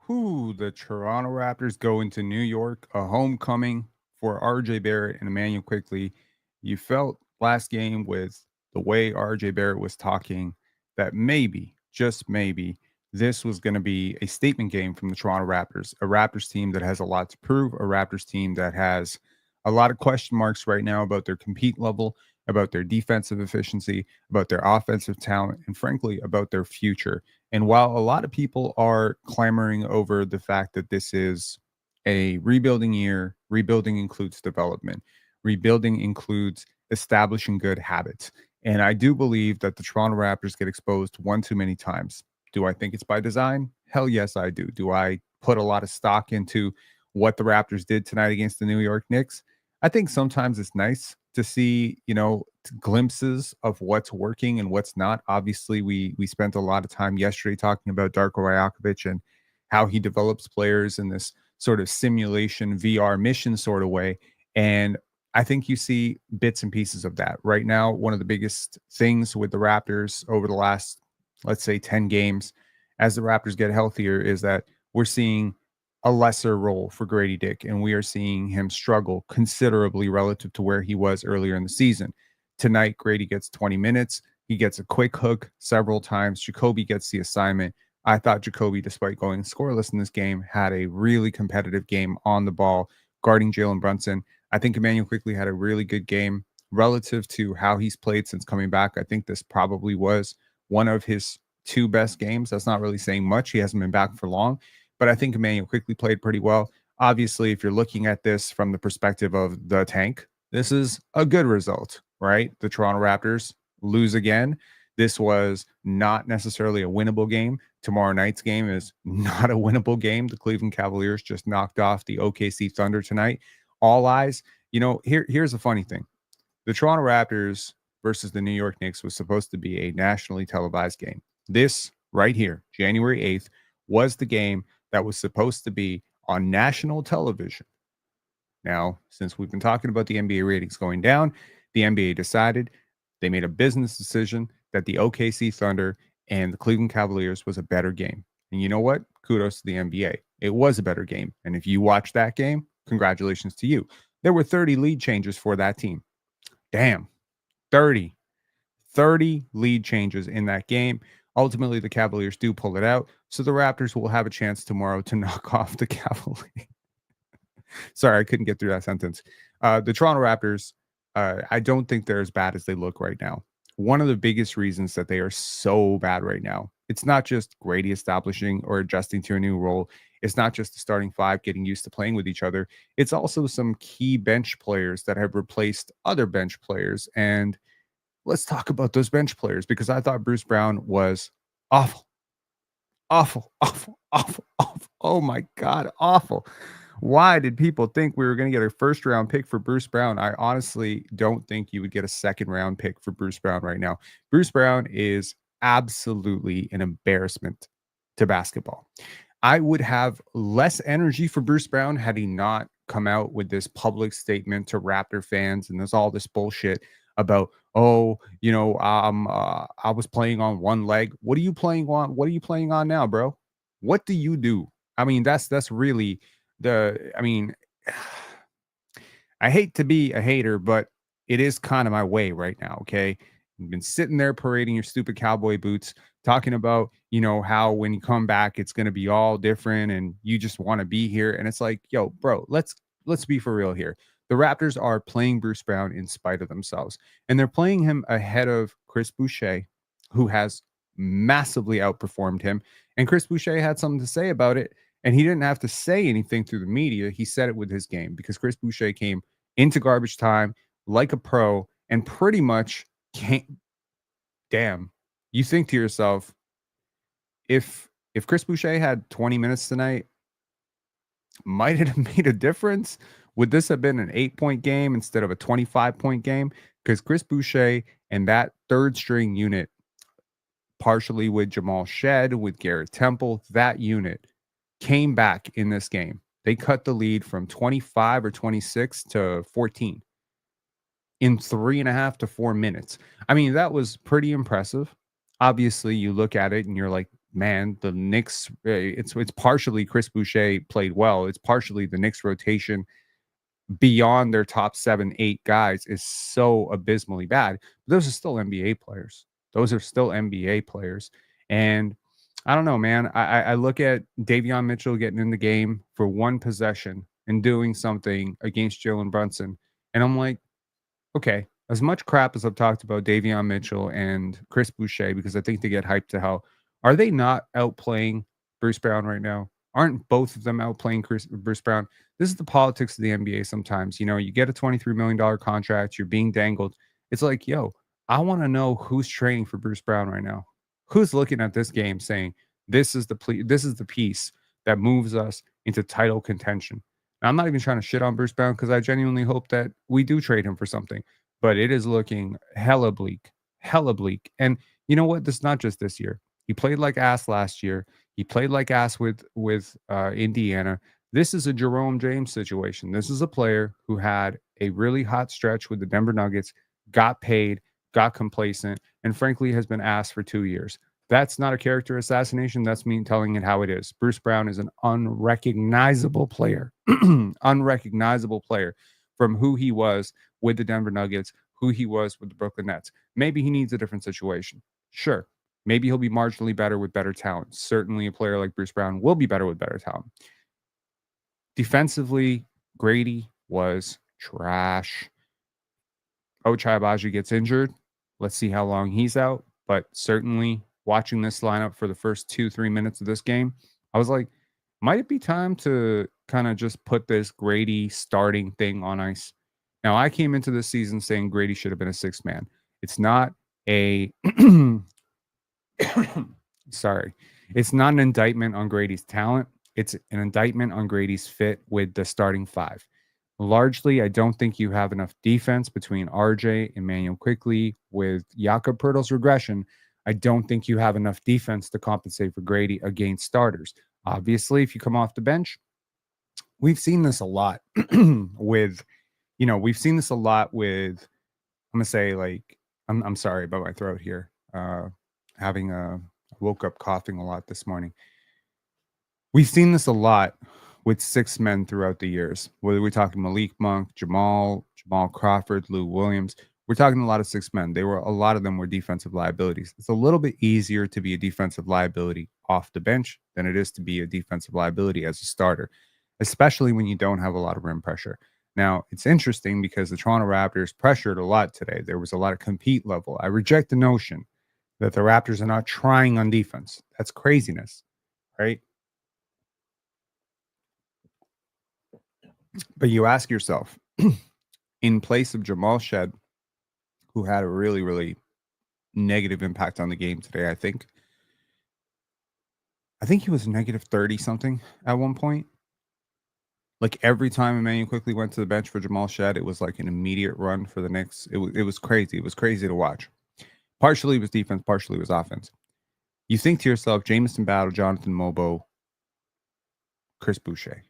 The Toronto Raptors go into New York, a homecoming for RJ Barrett and Emmanuel Quickley. You felt last game with the way RJ Barrett was talking that maybe, just maybe, this was going to be a statement game from the Toronto Raptors, a Raptors team that has a lot to prove, a Raptors team that has a lot of question marks right now about their compete level, about their defensive efficiency, about their offensive talent, and frankly, about their future. And while a lot of people are clamoring over the fact that this is a rebuilding year, rebuilding includes development, rebuilding includes establishing good habits. And I do believe that the Toronto Raptors get exposed one too many times. Do I think it's by design? Hell yes, I do. Do I put a lot of stock into what the Raptors did tonight against the New York Knicks? I think sometimes it's nice to see, glimpses of what's working and what's not. Obviously, we spent a lot of time yesterday talking about Darko Rajakovic and how he develops players in this sort of simulation VR mission sort of way. And I think you see bits and pieces of that. Right now, one of the biggest things with the Raptors over the last, let's say, 10 games, as the Raptors get healthier, is that we're seeing a lesser role for Grady Dick, and we are seeing him struggle considerably relative to where he was earlier in the season. Tonight, Grady gets 20 minutes. He gets a quick hook several times. Jacoby gets the assignment. I thought Jacoby, despite going scoreless in this game, had a really competitive game on the ball, guarding Jalen Brunson. I think Emmanuel Quickley had a really good game relative to how he's played since coming back. I think this probably was one of his two best games. That's not really saying much. He hasn't been back for long, but I think Emmanuel Quickley played pretty well. Obviously, if you're looking at this from the perspective of the tank, this is a good result, right? The Toronto Raptors lose again. This was not necessarily a winnable game. Tomorrow night's game is not a winnable game. The Cleveland Cavaliers just knocked off the OKC Thunder tonight. All eyes. Here's the funny thing. The Toronto Raptors versus the New York Knicks was supposed to be a nationally televised game. This right here, January 8th, was the game that was supposed to be on national television. Now, since we've been talking about the NBA ratings going down, the NBA decided they made a business decision that the OKC Thunder and the Cleveland Cavaliers was a better game. And you know what? Kudos to the NBA. It was a better game. And if you watched that game, congratulations to you. There were 30 lead changes for that team. Damn, 30. 30 lead changes in that game. Ultimately, the Cavaliers do pull it out. So the Raptors will have a chance tomorrow to knock off the Cavaliers. Sorry, I couldn't get through that sentence. The Toronto Raptors, I don't think they're as bad as they look right now. One of the biggest reasons that they are so bad right now, it's not just Gradey establishing or adjusting to a new role. It's not just the starting five getting used to playing with each other. It's also some key bench players that have replaced other bench players. And let's talk about those bench players, because I thought Bruce Brown was awful, awful, awful, awful, awful. Oh my God, awful. Why did people think we were going to get a first round pick for Bruce Brown? I honestly don't think you would get a second round pick for Bruce Brown right now. Bruce Brown is absolutely an embarrassment to basketball. I would have less energy for Bruce Brown had he not come out with this public statement to Raptor fans, and there's all this bullshit about, I was playing on one leg. What are you playing on? What are you playing on now, bro? What do you do? I mean, that's really I mean, I hate to be a hater, but it is kind of my way right now. Okay. You've been sitting there parading your stupid cowboy boots, talking about, how when you come back, it's going to be all different and you just want to be here. And it's like, yo, bro, let's be for real here. The Raptors are playing Bruce Brown in spite of themselves, and they're playing him ahead of Chris Boucher, who has massively outperformed him. And Chris Boucher had something to say about it. And he didn't have to say anything through the media. He said it with his game, because Chris Boucher came into garbage time like a pro and pretty much can't. Damn. You think to yourself, if Chris Boucher had 20 minutes tonight, might it have made a difference? Would this have been an 8-point game instead of a 25-point game? Because Chris Boucher and that third string unit, partially with Jamal Shed, with Garrett Temple, that unit came back in this game. They cut the lead from 25 or 26 to 14 in 3.5 to 4 minutes. I mean, that was pretty impressive. Obviously, you look at it and you're like, man, the Knicks, it's partially Chris Boucher played well. It's partially the Knicks rotation beyond their top 7, 8 guys is so abysmally bad. Those are still NBA players. Those are still NBA players. And I don't know, man. I look at Davion Mitchell getting in the game for one possession and doing something against Jalen Brunson. And I'm like, okay, as much crap as I've talked about Davion Mitchell and Chris Boucher, because I think they get hyped to hell, are they not outplaying Bruce Brown right now? Aren't both of them outplaying Bruce Brown? This is the politics of the NBA sometimes. You know, you get a $23 million contract, you're being dangled. It's like, yo, I want to know who's training for Bruce Brown right now. Who's looking at this game saying, this is the piece that moves us into title contention. Now, I'm not even trying to shit on Bruce Brown because I genuinely hope that we do trade him for something, but it is looking hella bleak, hella bleak. And you know what? This is not just this year. He played like ass last year. He played like ass with Indiana. This is a Jerome James situation. This is a player who had a really hot stretch with the Denver Nuggets, got paid, got complacent, and frankly has been asked for 2 years. That's not a character assassination. That's me telling it how it is. Bruce Brown is an unrecognizable player, unrecognizable player from who he was with the Denver Nuggets, who he was with the Brooklyn Nets. Maybe he needs a different situation. Sure. Maybe he'll be marginally better with better talent. Certainly a player like Bruce Brown will be better with better talent. Defensively, Gradey was trash. Ochai Agbaji gets injured. Let's see how long he's out. But certainly watching this lineup for the first 2-3 minutes of this game, I was like, might it be time to kind of just put this Gradey starting thing on ice? Now, I came into this season saying Gradey should have been a sixth man. It's not a sorry. It's not an indictment on Gradey's talent. It's an indictment on Gradey's fit with the starting five. Largely, I don't think you have enough defense between RJ and Manuel Quickley. With Jakob Pertl's regression, I don't think you have enough defense to compensate for Gradey against starters. Obviously, if you come off the bench, we've seen this a lot with, we've seen this a lot with, I'm going to say like, I'm sorry about my throat here. I woke up coughing a lot this morning. We've seen this a lot with six men throughout the years. Whether we're talking Malik Monk, Jamal Crawford, Lou Williams, we're talking a lot of six men. A lot of them were defensive liabilities. It's a little bit easier to be a defensive liability off the bench than it is to be a defensive liability as a starter, especially when you don't have a lot of rim pressure. Now, it's interesting because the Toronto Raptors pressured a lot today. There was a lot of compete level. I reject the notion that the Raptors are not trying on defense. That's craziness, right? But you ask yourself, in place of Jamal Shed, who had a really, really negative impact on the game today, I think he was negative 30 something at one point. Like every time Emmanuel Quickley went to the bench for Jamal Shed, it was like an immediate run for the Knicks. It was crazy. It was crazy to watch. Partially it was defense, partially it was offense. You think to yourself, Jamison Battle, Jonathan Mobo, Chris Boucher.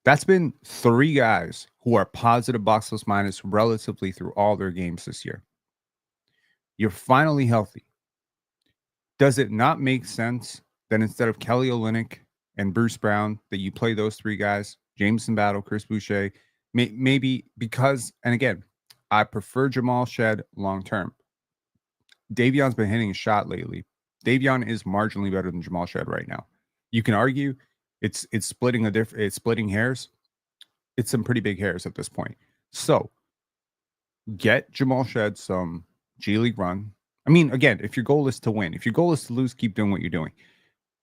That's been three guys who are positive box plus minus relatively through all their games this year. You're finally healthy. Does it not make sense that instead of Kelly Olynyk and Bruce Brown, that you play those three guys, Jamison Battle, Chris Boucher, maybe because, and again, I prefer Jamal Shed long term. Davion's been hitting a shot lately. Davion is marginally better than Jamal Shed right now. You can argue it's splitting hairs. It's some pretty big hairs at this point. So get Jamal Shed some G League run. I mean, again, if your goal is to win, if your goal is to lose, keep doing what you're doing.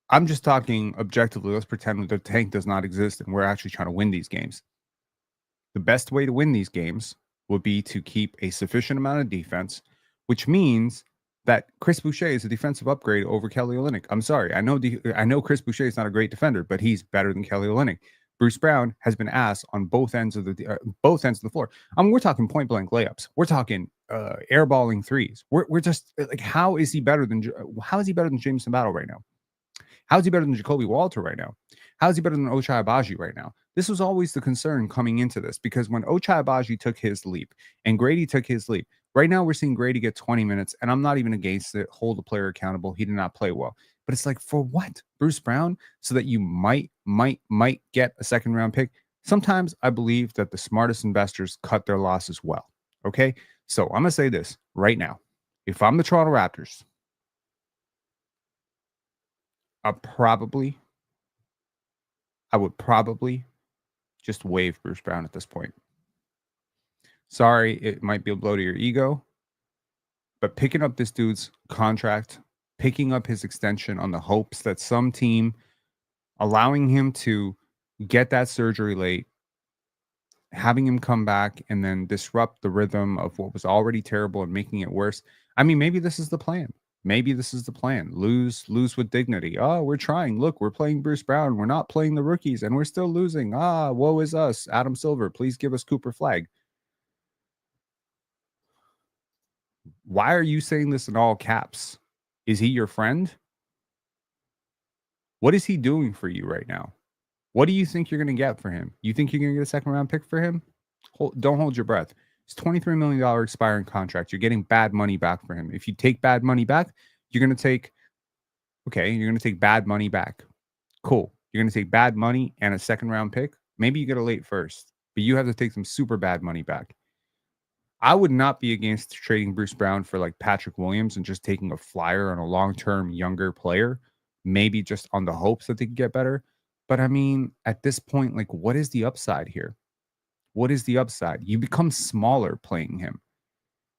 I'm just talking objectively. Let's pretend that the tank does not exist and we're actually trying to win these games. The best way to win these games would be to keep a sufficient amount of defense, which means that Chris Boucher is a defensive upgrade over Kelly Olynyk. I'm sorry. I know Chris Boucher is not a great defender, but he's better than Kelly Olynyk. Bruce Brown has been asked on both ends of the floor. We're talking point blank layups. We're talking airballing threes. We're just like, how is he better than Jameson Battle right now? How is he better than Jacoby Walter right now? How is he better than Ochai Agbaji right now? This was always the concern coming into this, because when Ochai Agbaji took his leap and Gradey took his leap, right now we're seeing Gradey get 20 minutes, and I'm not even against it. Hold the player accountable. He did not play well. But it's like, for what? Bruce Brown? So that you might get a second round pick. Sometimes I believe that the smartest investors cut their losses well. Okay. So I'm gonna say this right now. If I'm the Toronto Raptors, I probably I would probably just waive Bruce Brown at this point. Sorry, it might be a blow to your ego, but picking up this dude's contract, picking up his extension on the hopes that some team allowing him to get that surgery late, having him come back and then disrupt the rhythm of what was already terrible and making it worse. I mean, maybe this is the plan. Maybe this is the plan. Lose with dignity. Oh, we're trying. Look, we're playing Bruce Brown. We're not playing the rookies and we're still losing. Ah, woe is us. Adam Silver, please give us Cooper Flag. Why are you saying this in all caps? Is he your friend? What is he doing for you right now? What do you think you're going to get for him? You think you're going to get a second round pick for him? Don't hold your breath. It's $23 million expiring contract. You're getting bad money back for him. If you take bad money back, you're going to take, okay, you're going to take bad money back. Cool. You're going to take bad money and a second round pick. Maybe you get a late first, but you have to take some super bad money back. I would not be against trading Bruce Brown for like Patrick Williams and just taking a flyer on a long-term younger player, maybe just on the hopes that they could get better. But I mean, at this point, like, what is the upside here? What is the upside? You become smaller playing him.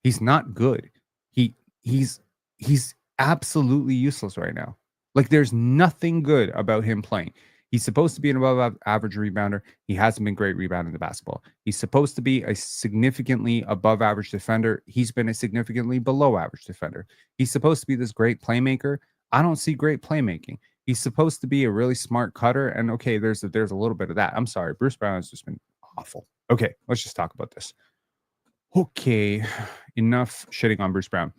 He's not good. He he's he's absolutely useless right now. Like there's nothing good about him playing. He's supposed to be an above average rebounder. He hasn't been great rebounding the basketball. He's supposed to be a significantly above average defender. He's been a significantly below average defender. He's supposed to be this great playmaker. I don't see great playmaking. He's supposed to be a really smart cutter. And okay, there's a little bit of that. I'm sorry. Bruce Brown has just been awful. Okay, let's just talk about this. Okay, enough shitting on Bruce Brown.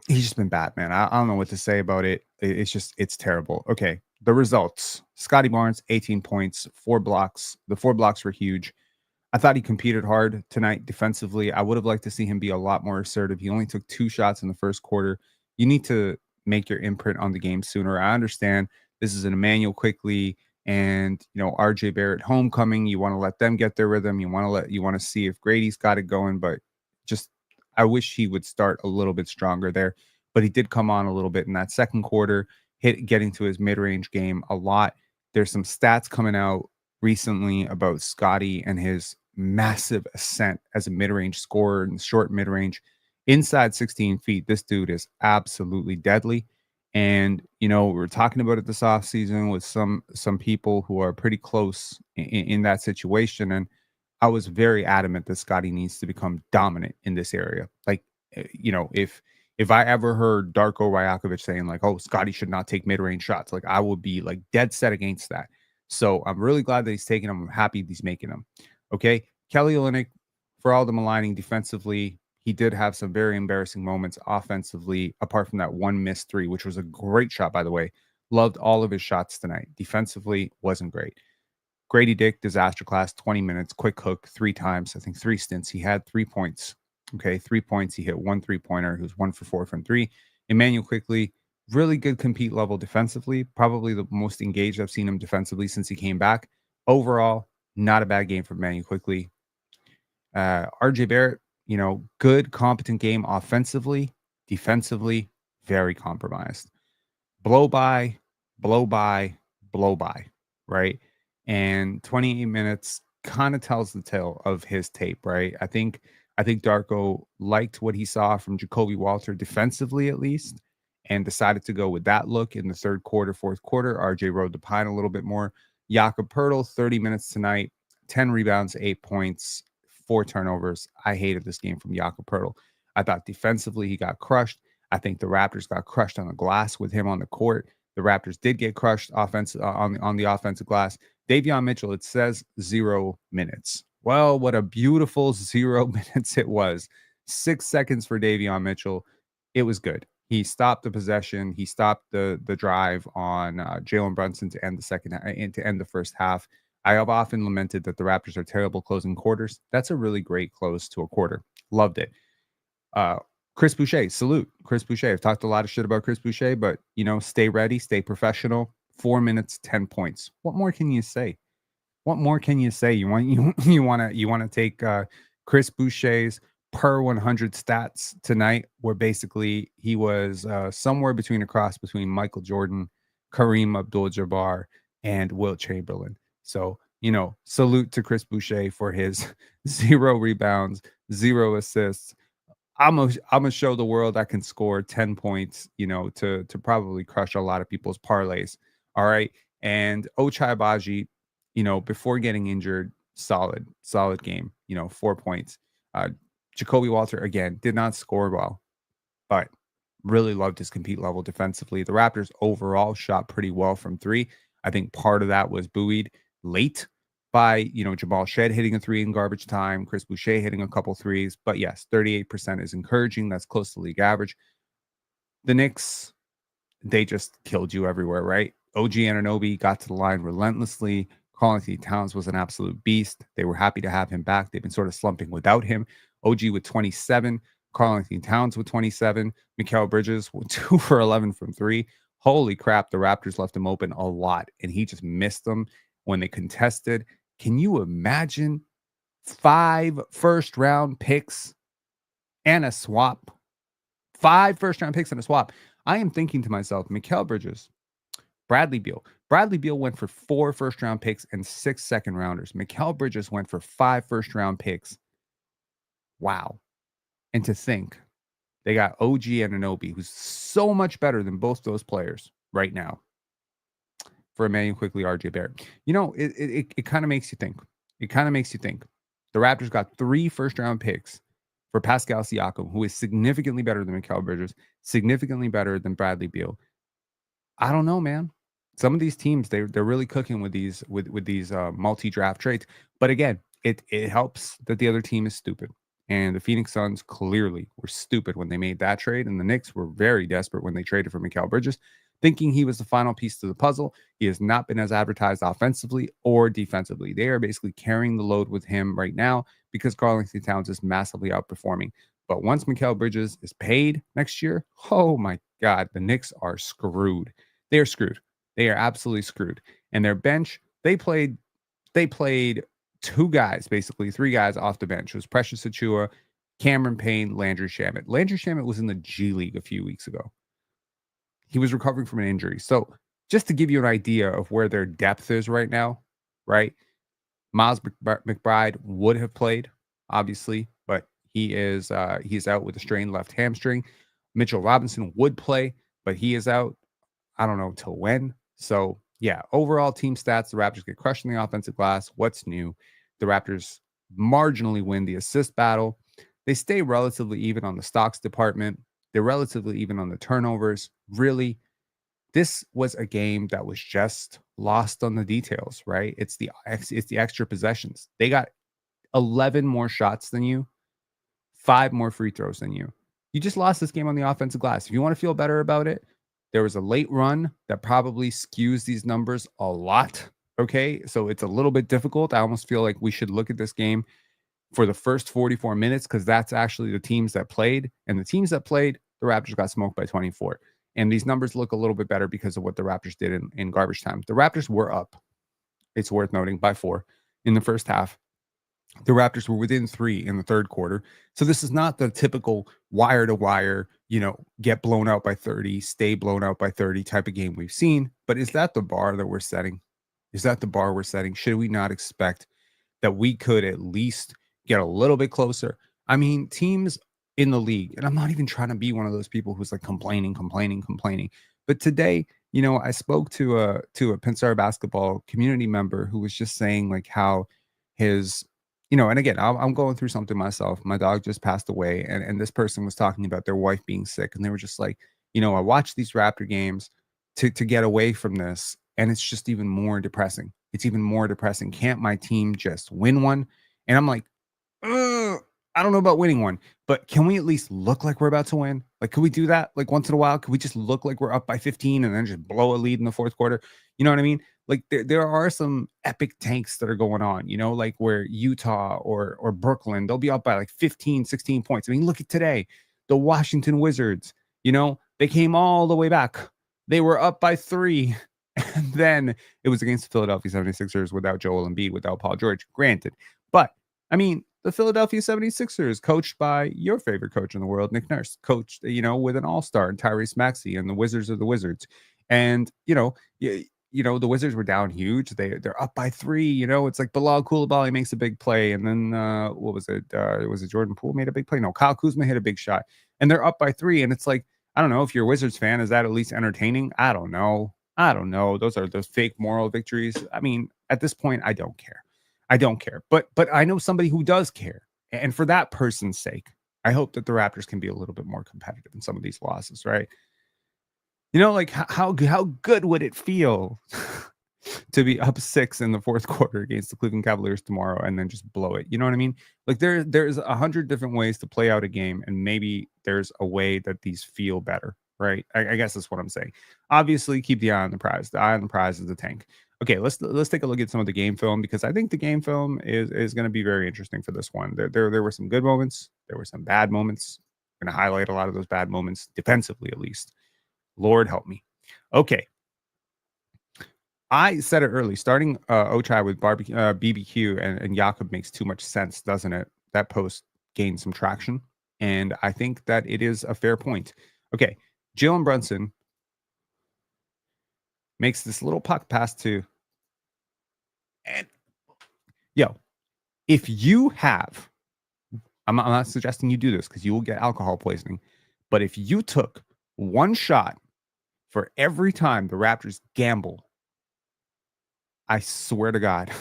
He's just been bad, man. I don't know what to say about it. It's terrible. Okay, the results. Scotty Barnes, 18 points, 4 blocks. The 4 blocks were huge. I thought he competed hard tonight defensively. I would have liked to see him be a lot more assertive. He only took 2 shots in the first quarter. You need to make your imprint on the game sooner. I understand this is an Emmanuel Quickley and RJ Barrett homecoming. You want to let them get their rhythm. You want to see if Gradey's got it going, but just I wish he would start a little bit stronger there. But he did come on a little bit in that second quarter, getting to his mid-range game a lot. There's some stats coming out recently about Scotty and his massive ascent as a mid-range scorer in short mid-range. Inside 16 feet, this dude is absolutely deadly. And we're talking about it this offseason with some people who are pretty close in that situation. And I was very adamant that Scotty needs to become dominant in this area. Like, if I ever heard Darko Rajakovic saying like, "Oh, Scotty should not take mid-range shots," like I would be like dead set against that. So I'm really glad that he's taking them. I'm happy he's making them. Okay, Kelly Olynyk, for all the maligning defensively, he did have some very embarrassing moments offensively. Apart from that one missed 3, which was a great shot, by the way. Loved all of his shots tonight. Defensively, wasn't great. Gradey Dick, disaster class, 20 minutes, quick hook 3 times. I think 3 stints. He had 3 points. Okay, 3 points. He hit 1 3-pointer. He was 1 for 4 from 3. Emmanuel Quickley, really good compete level defensively. Probably the most engaged I've seen him defensively since he came back. Overall, not a bad game for Emmanuel Quickley. RJ Barrett, good, competent game offensively. Defensively, very compromised. Blow by, blow by, blow by, right? And 28 minutes kind of tells the tale of his tape, right? I think Darko liked what he saw from Jacoby Walter defensively, at least, and decided to go with that look in the third quarter, fourth quarter. RJ rode the pine a little bit more. Jakob Poeltl, 30 minutes tonight, 10 rebounds, 8 points, 4 turnovers. I hated this game from Jakob Poeltl. I thought defensively he got crushed. I think the Raptors got crushed on the glass with him on the court. The Raptors did get crushed on the offensive glass. Davion Mitchell, it says 0 minutes. Well, what a beautiful 0 minutes it was. 6 seconds for Davion Mitchell. It was good. He stopped the possession. He stopped the drive on Jalen Brunson to end the first half. I have often lamented that the Raptors are terrible closing quarters. That's a really great close to a quarter. Loved it. Chris Boucher, salute. Chris Boucher. I've talked a lot of shit about Chris Boucher, but stay ready, stay professional. 4 minutes, 10 points. What more can you say? What more can you say? You want to take Chris Boucher's per 100 stats tonight, where basically he was somewhere between a cross between Michael Jordan, Kareem Abdul-Jabbar, and Wilt Chamberlain. So salute to Chris Boucher for his 0 rebounds, 0 assists. I'm gonna show the world I can score 10 points, to probably crush a lot of people's parlays. All right. And Ochai Baji, before getting injured, solid game, 4 points. Jacoby Walter again did not score well, but really loved his compete level defensively. The Raptors overall shot pretty well from three. I think part of that was buoyed late by, Jamal Shed hitting a three in garbage time, Chris Boucher hitting a couple threes. But yes, 38% is encouraging. That's close to league average. The Knicks, they just killed you everywhere, right? OG Anunoby got to the line relentlessly. Karl Anthony Towns was an absolute beast. They were happy to have him back. They've been sort of slumping without him. OG with 27, Karl Anthony Towns with 27, Mikal Bridges with 2 for 11 from three. Holy crap, the Raptors left him open a lot, and he just missed them when they contested. Can you imagine 5 first-round picks and a swap? 5 first-round picks and a swap. I am thinking to myself, Mikal Bridges, Bradley Beal. Bradley Beal went for 4 first-round picks and 6 second-rounders. Mikal Bridges went for 5 first-round picks. Wow. And to think they got OG Anunoby, who's so much better than both those players right now, for Emmanuel Quickley, RJ Barrett. It kind of makes you think. It kind of makes you think. The Raptors got 3 first-round picks for Pascal Siakam, who is significantly better than Mikal Bridges, significantly better than Bradley Beal. I don't know, man. Some of these teams, they're really cooking with these multi-draft trades. But again, it helps that the other team is stupid. And the Phoenix Suns clearly were stupid when they made that trade. And the Knicks were very desperate when they traded for Mikal Bridges, thinking he was the final piece to the puzzle. He has not been as advertised offensively or defensively. They are basically carrying the load with him right now because Karl Anthony Towns is massively outperforming. But once Mikal Bridges is paid next year, oh my God, the Knicks are screwed. They are screwed. They are absolutely screwed. And their bench, they played 2 guys, basically 3 guys off the bench. It was Precious Achiuwa, Cameron Payne, Landry Shamet. Landry Shamet was in the G League a few weeks ago. He was recovering from an injury. So just to give you an idea of where their depth is right now, right? Miles McBride would have played, obviously, but he's out with a strained left hamstring. Mitchell Robinson would play, but he is out. I don't know till when. So yeah, overall team stats, the Raptors get crushed in the offensive glass. What's new? The Raptors marginally win the assist battle. They stay relatively even on the stocks department. They're relatively even on the turnovers. Really, this was a game that was just lost on the details, right? It's the extra possessions. They got 11 more shots than you, 5 more free throws than you. You just lost this game on the offensive glass. If you want to feel better about it, there was a late run that probably skews these numbers a lot. Okay. So it's a little bit difficult. I almost feel like we should look at this game for the first 44 minutes because that's actually the teams that played. And the teams that played, the Raptors got smoked by 24. And these numbers look a little bit better because of what the Raptors did in garbage time. The Raptors were up, it's worth noting, by 4 in the first half. The Raptors were within 3 in the third quarter. So this is not the typical wire to wire, get blown out by 30, stay blown out by 30 type of game we've seen. But is that the bar that we're setting? Is that the bar we're setting? Should we not expect that we could at least get a little bit closer? I mean, teams in the league, and I'm not even trying to be one of those people who's like complaining. But today, I spoke to a PENSARE Basketball community member who was just saying like how his and again, I'm going through something myself. My dog just passed away, and this person was talking about their wife being sick, and they were just like, I watch these Raptor games to get away from this, and it's just even more depressing. It's even more depressing. Can't my team just win one? And I'm like, ugh, I don't know about winning one, but can we at least look like we're about to win? Like, can we do that? Like once in a while, can we just look like we're up by 15 and then just blow a lead in the fourth quarter? You know what I mean? Like there are some epic tanks that are going on, like where Utah or Brooklyn, they'll be up by like 15, 16 points. I mean, look at today. The Washington Wizards, they came all the way back. They were up by 3. And then it was against the Philadelphia 76ers without Joel Embiid, without Paul George, granted. But, I mean, the Philadelphia 76ers, coached by your favorite coach in the world, Nick Nurse, coached, with an all-star, Tyrese Maxey, and the Wizards of the Wizards. And, the Wizards were down huge. They're up by 3. It's like Bilal Coulibaly makes a big play, and then what was it? Was it Jordan Poole made a big play? No, Kyle Kuzma hit a big shot, and they're up by 3. And it's like, I don't know if you're a Wizards fan, is that at least entertaining? I don't know. Those are those fake moral victories. I mean, at this point, I don't care. But I know somebody who does care, and for that person's sake, I hope that the Raptors can be a little bit more competitive in some of these losses, right? Like how good would it feel to be up 6 in the fourth quarter against the Cleveland Cavaliers tomorrow and then just blow it? You know what I mean? Like there's 100 different ways to play out a game, and maybe there's a way that these feel better, right? I guess that's what I'm saying. Obviously, keep the eye on the prize. The eye on the prize is the tank. Okay, let's take a look at some of the game film, because I think the game film is going to be very interesting for this one. There were some good moments. There were some bad moments. I'm going to highlight a lot of those bad moments defensively, at least. Lord help me. Okay. I said it early. Starting Ochai with BBQ and Jakob makes too much sense, doesn't it? That post gained some traction, and I think that it is a fair point. Okay. Jalen Brunson makes this little puck pass to, and if you have, I'm not suggesting you do this because you will get alcohol poisoning, but if you took one shot for every time the Raptors gamble, I swear to God,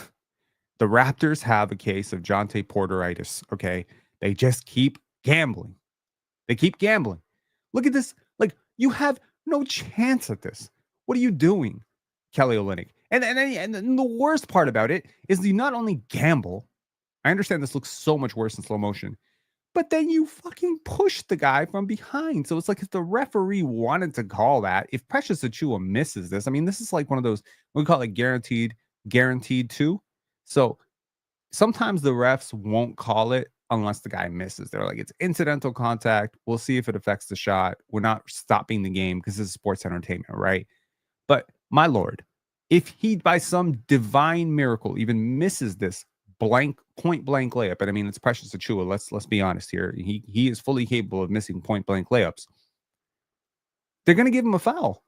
the Raptors have a case of Jonte Porteritis, okay? They just keep gambling. They keep gambling. Look at this. Like, you have no chance at this. What are you doing, Kelly Olynyk? And the worst part about it is you not only gamble, I understand this looks so much worse in slow motion, but then you fucking push the guy from behind. So it's like if the referee wanted to call that, if Precious Achua misses this, I mean, this is like one of those, we call it guaranteed two. So sometimes the refs won't call it unless the guy misses. They're like, it's incidental contact. We'll see if it affects the shot. We're not stopping the game because this is sports entertainment, right? But my Lord, if he by some divine miracle even misses this point blank layup, and I mean it's Precious Achua. Let's be honest here. He is fully capable of missing point blank layups. They're gonna give him a foul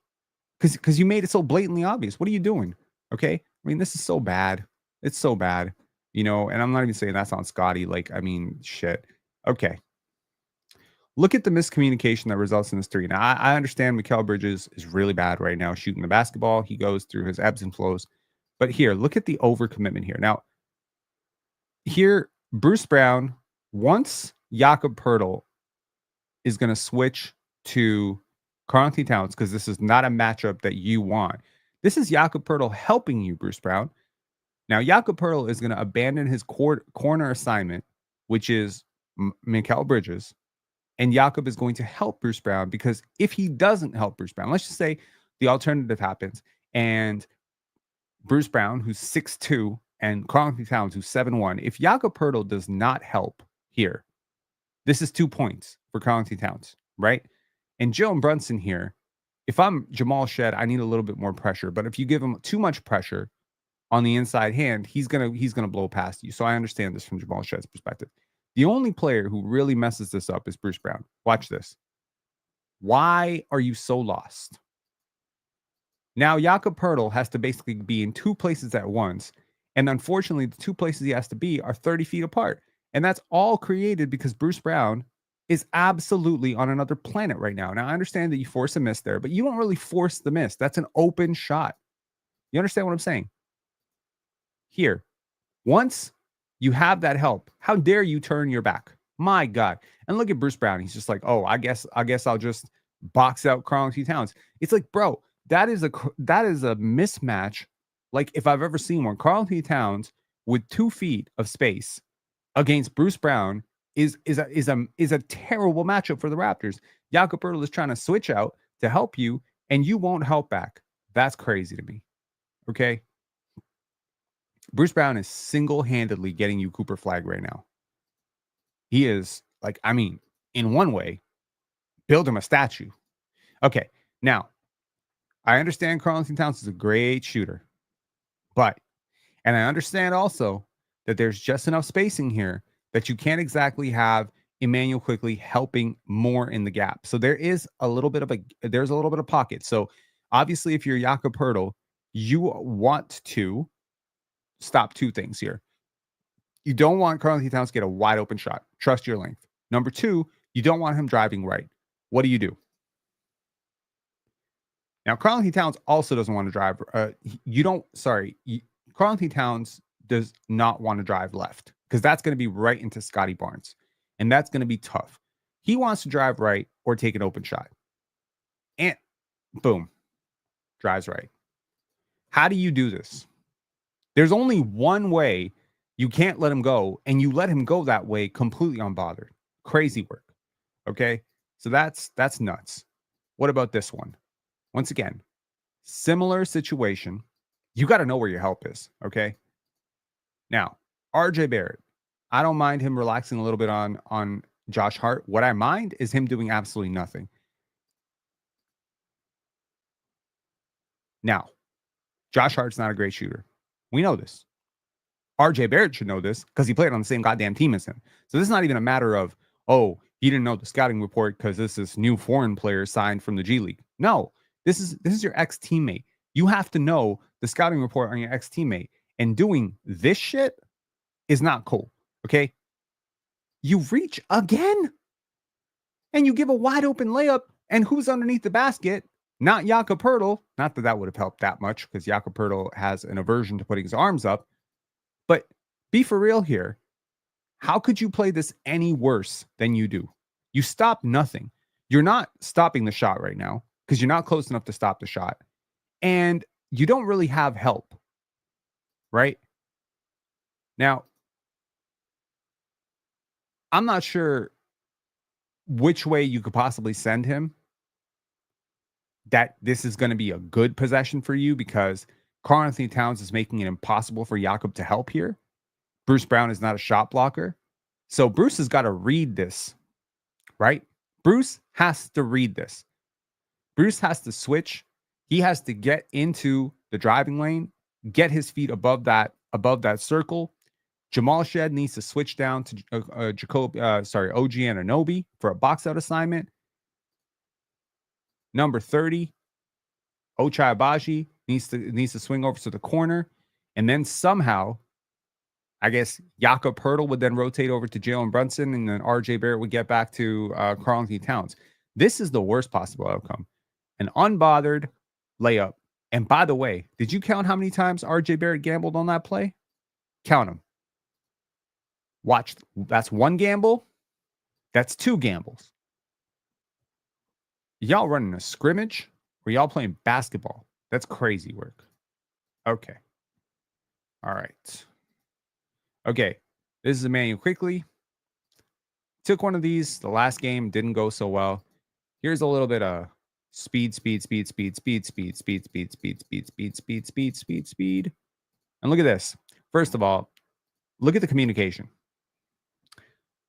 because you made it so blatantly obvious. What are you doing? Okay, I mean this is so bad. It's so bad, and I'm not even saying that's on Scotty. Like, I mean, shit. Okay. Look at the miscommunication that results in this 3. Now, I understand Mikal Bridges is really bad right now shooting the basketball. He goes through his ebbs and flows. But here, look at the overcommitment here. Now, here, Bruce Brown, once Jakob Poeltl is going to switch to Karl Anthony Towns, because this is not a matchup that you want. This is Jakob Poeltl helping you, Bruce Brown. Now, Jakob Poeltl is going to abandon his corner assignment, which is Mikal Bridges, and Jakob is going to help Bruce Brown, because if he doesn't help Bruce Brown, let's just say the alternative happens, and Bruce Brown, who's 6'2", and Karl Anthony Towns, who's 7'1", if Jakob Poeltl does not help here, this is 2 points for Karl Anthony Towns, right? And Jalen Brunson here, if I'm Jamal Shed, I need a little bit more pressure. But if you give him too much pressure on the inside hand, he's gonna blow past you. So I understand this from Jamal Shed's perspective. The only player who really messes this up is Bruce Brown. Watch this. Why are you so lost? Now, Jakob Poeltl has to basically be in 2 places at once. And unfortunately, the 2 places he has to be are 30 feet apart. And that's all created because Bruce Brown is absolutely on another planet right now. Now, I understand that you force a miss there, but you don't really force the miss. That's an open shot. You understand what I'm saying? Here, once you have that help, how dare you turn your back? My God. And look at Bruce Brown. He's just like, oh, I guess I'll just box out Karl Anthony Towns. It's like, bro, that is a mismatch. Like, if I've ever seen one. Karl Anthony Towns with 2 feet of space against Bruce Brown is a terrible matchup for the Raptors. Jakob Poeltl is trying to switch out to help you, and you won't help back. That's crazy to me. Okay. Bruce Brown is single-handedly getting you Cooper Flag right now. He is, like, I mean, in one way, Build him a statue. Okay, now, I understand Karl Anthony Towns is a great shooter, but and I understand also that there's just enough spacing here that you can't exactly have Emmanuel Quickley helping more in the gap. So there's a little bit of pocket. So obviously, if you're Jakob Poeltl, you want to stop two things here. You don't want Karl Anthony Towns to get a wide open shot. Trust your length. Number two, you don't want him driving right. What do? Now, Karl Anthony Towns also doesn't want to drive. Karl Anthony Towns does not want to drive left because that's going to be right into Scotty Barnes. And that's going to be tough. He wants to drive right or take an open shot. And boom, drives right. How do you do this? There's only one way. You can't let him go, and you let him go that way completely unbothered. Crazy work. Okay? So that's nuts. What about this one? Once again, similar situation. You got to know where your help is, okay? Now, RJ Barrett, I don't mind him relaxing a little bit on Josh Hart. What I mind is him doing absolutely nothing. Now, Josh Hart's not a great shooter. We know this. RJ Barrett should know this because he played on the same goddamn team as him. So this is not even a matter of, oh, he didn't know the scouting report because this is new foreign player signed from the G League. No, this is your ex-teammate. You have to know the scouting report on your ex-teammate. And doing this shit is not cool. Okay. You reach again and you give a wide open layup. And who's underneath the basket? Not Jakob Poeltl. Not that that would have helped that much because Jakob Poeltl has an aversion to putting his arms up. But be for real here. How could you play this any worse than you do? You stop nothing. You're not stopping the shot right now because you're not close enough to stop the shot. And you don't really have help. Right? Now, I'm not sure which way you could possibly send him that this is going to be a good possession for you because Karl Anthony Towns is making it impossible for Jakob to help here. Bruce Brown is not a shot blocker. So Bruce has got to read this, right? Bruce has to read this. Bruce has to switch. He has to get into the driving lane, get his feet above that circle. Jamal Shed needs to switch down to OG Anunoby for a box out assignment. Number 30, Ochai Agbaji needs to swing over to the corner. And then somehow, I guess Jakob Poeltl would then rotate over to Jalen Brunson, and then RJ Barrett would get back to Karl Anthony Towns. This is the worst possible outcome. An unbothered layup. And by the way, did you count how many times RJ Barrett gambled on that play? Count them. Watch. That's one gamble. That's two gambles. Y'all running a scrimmage or y'all playing basketball? That's crazy work. Okay. All right. Okay. This is Emmanuel Quickley. Took one of these. The last game didn't go so well. Here's a little bit of speed. And look at this. First of all, look at the communication.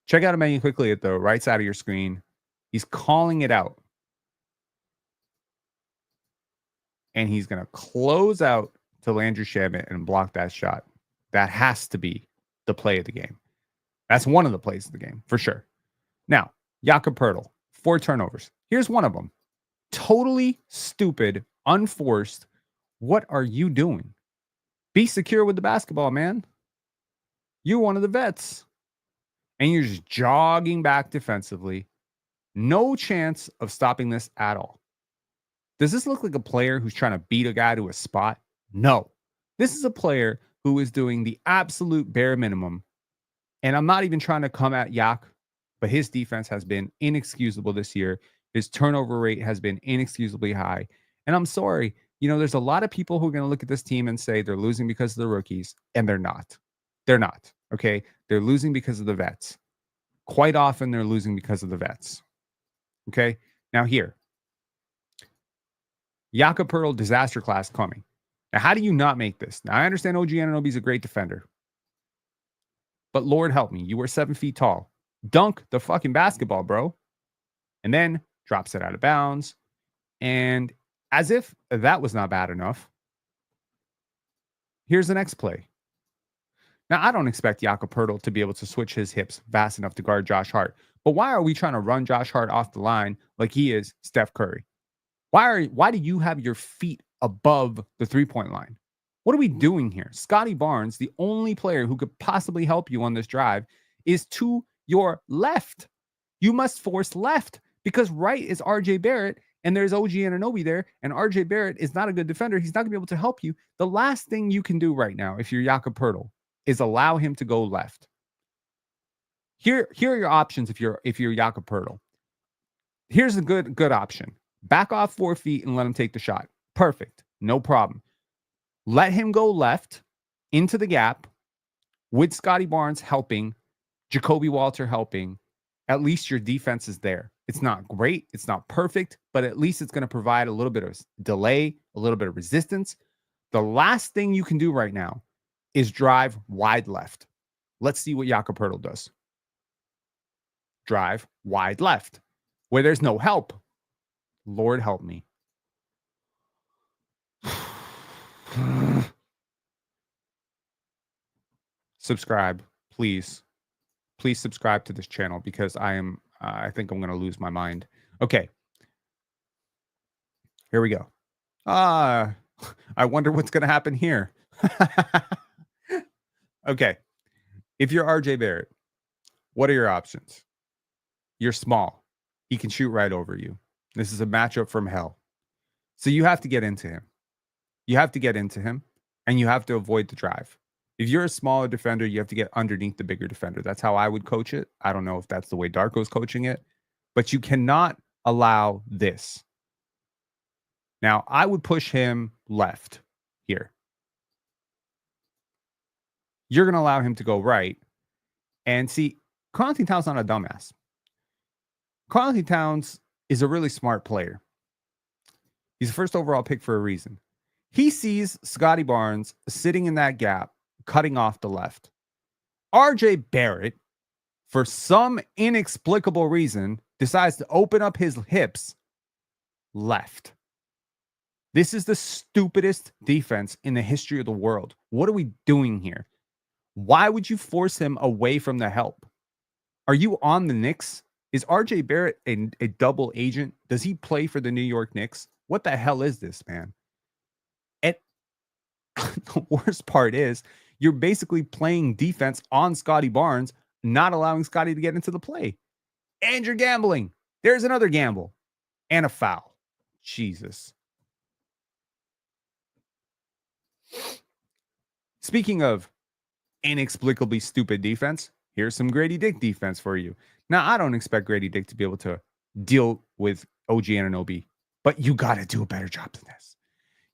Check out Emmanuel Quickley at the right side of your screen. He's calling it out. And he's going to close out to Landry Shamet and block that shot. That has to be the play of the game. That's one of the plays of the game, for sure. Now, Jakob Poeltl, 4 turnovers. Here's one of them. Totally stupid, unforced. What are you doing? Be secure with the basketball, man. You're one of the vets. And you're just jogging back defensively. No chance of stopping this at all. Does this look like a player who's trying to beat a guy to a spot? No. This is a player who is doing the absolute bare minimum. And I'm not even trying to come at Yak, but his defense has been inexcusable this year. His turnover rate has been inexcusably high. And I'm sorry, there's a lot of people who are going to look at this team and say they're losing because of the rookies, and they're not. They're not, okay? They're losing because of the vets. Quite often, they're losing because of the vets, okay? Now here, Jakob Poeltl disaster class coming. Now, how do you not make this? Now, I understand OG Anunoby is a great defender. But Lord help me, you were 7 feet tall. Dunk the fucking basketball, bro. And then drops it out of bounds. And as if that was not bad enough, here's the next play. Now, I don't expect Jakob Poeltl to be able to switch his hips fast enough to guard Josh Hart. But why are we trying to run Josh Hart off the line like he is Steph Curry? Why do you have your feet above the three-point line? What are we doing here? Scotty Barnes, the only player who could possibly help you on this drive, is to your left. You must force left because right is RJ Barrett and there's OG Anunoby there, and RJ Barrett is not a good defender. He's not going to be able to help you. The last thing you can do right now, if you're Jakob Poeltl, is allow him to go left. Here are your options if you're Jakob Poeltl. Here's a good option. Back off 4 feet and let him take the shot. Perfect. No problem. Let him go left into the gap with Scotty Barnes helping, Jacoby Walter helping. At least your defense is there. It's not great. It's not perfect, but at least it's going to provide a little bit of delay, a little bit of resistance. The last thing you can do right now is drive wide left. Let's see what Jakob Poeltl does. Drive wide left where there's no help. Lord help me. Subscribe, please. Please subscribe to this channel because I think I'm going to lose my mind. Okay. Here we go. I wonder what's going to happen here. Okay. If you're RJ Barrett, what are your options? You're small. He can shoot right over you. This is a matchup from hell. So you have to get into him. You have to get into him, and you have to avoid the drive. If you're a smaller defender, you have to get underneath the bigger defender. That's how I would coach it. I don't know if that's the way Darko's coaching it, but you cannot allow this. Now, I would push him left here. You're going to allow him to go right. And see, Karl Anthony Towns is not a dumbass. Karl Anthony Towns is a really smart player. He's the first overall pick for a reason. He sees Scotty Barnes sitting in that gap, cutting off the left. RJ Barrett, for some inexplicable reason, decides to open up his hips left. This is the stupidest defense in the history of the world. What are we doing here? Why would you force him away from the help? Are you on the Knicks? Is RJ Barrett a double agent? Does he play for the New York Knicks? What the hell is this, man? And the worst part is you're basically playing defense on Scotty Barnes, not allowing Scotty to get into the play. And you're gambling. There's another gamble and a foul. Jesus. Speaking of inexplicably stupid defense, here's some Gradey Dick defense for you. Now, I don't expect Gradey Dick to be able to deal with OG Anunoby, but you got to do a better job than this.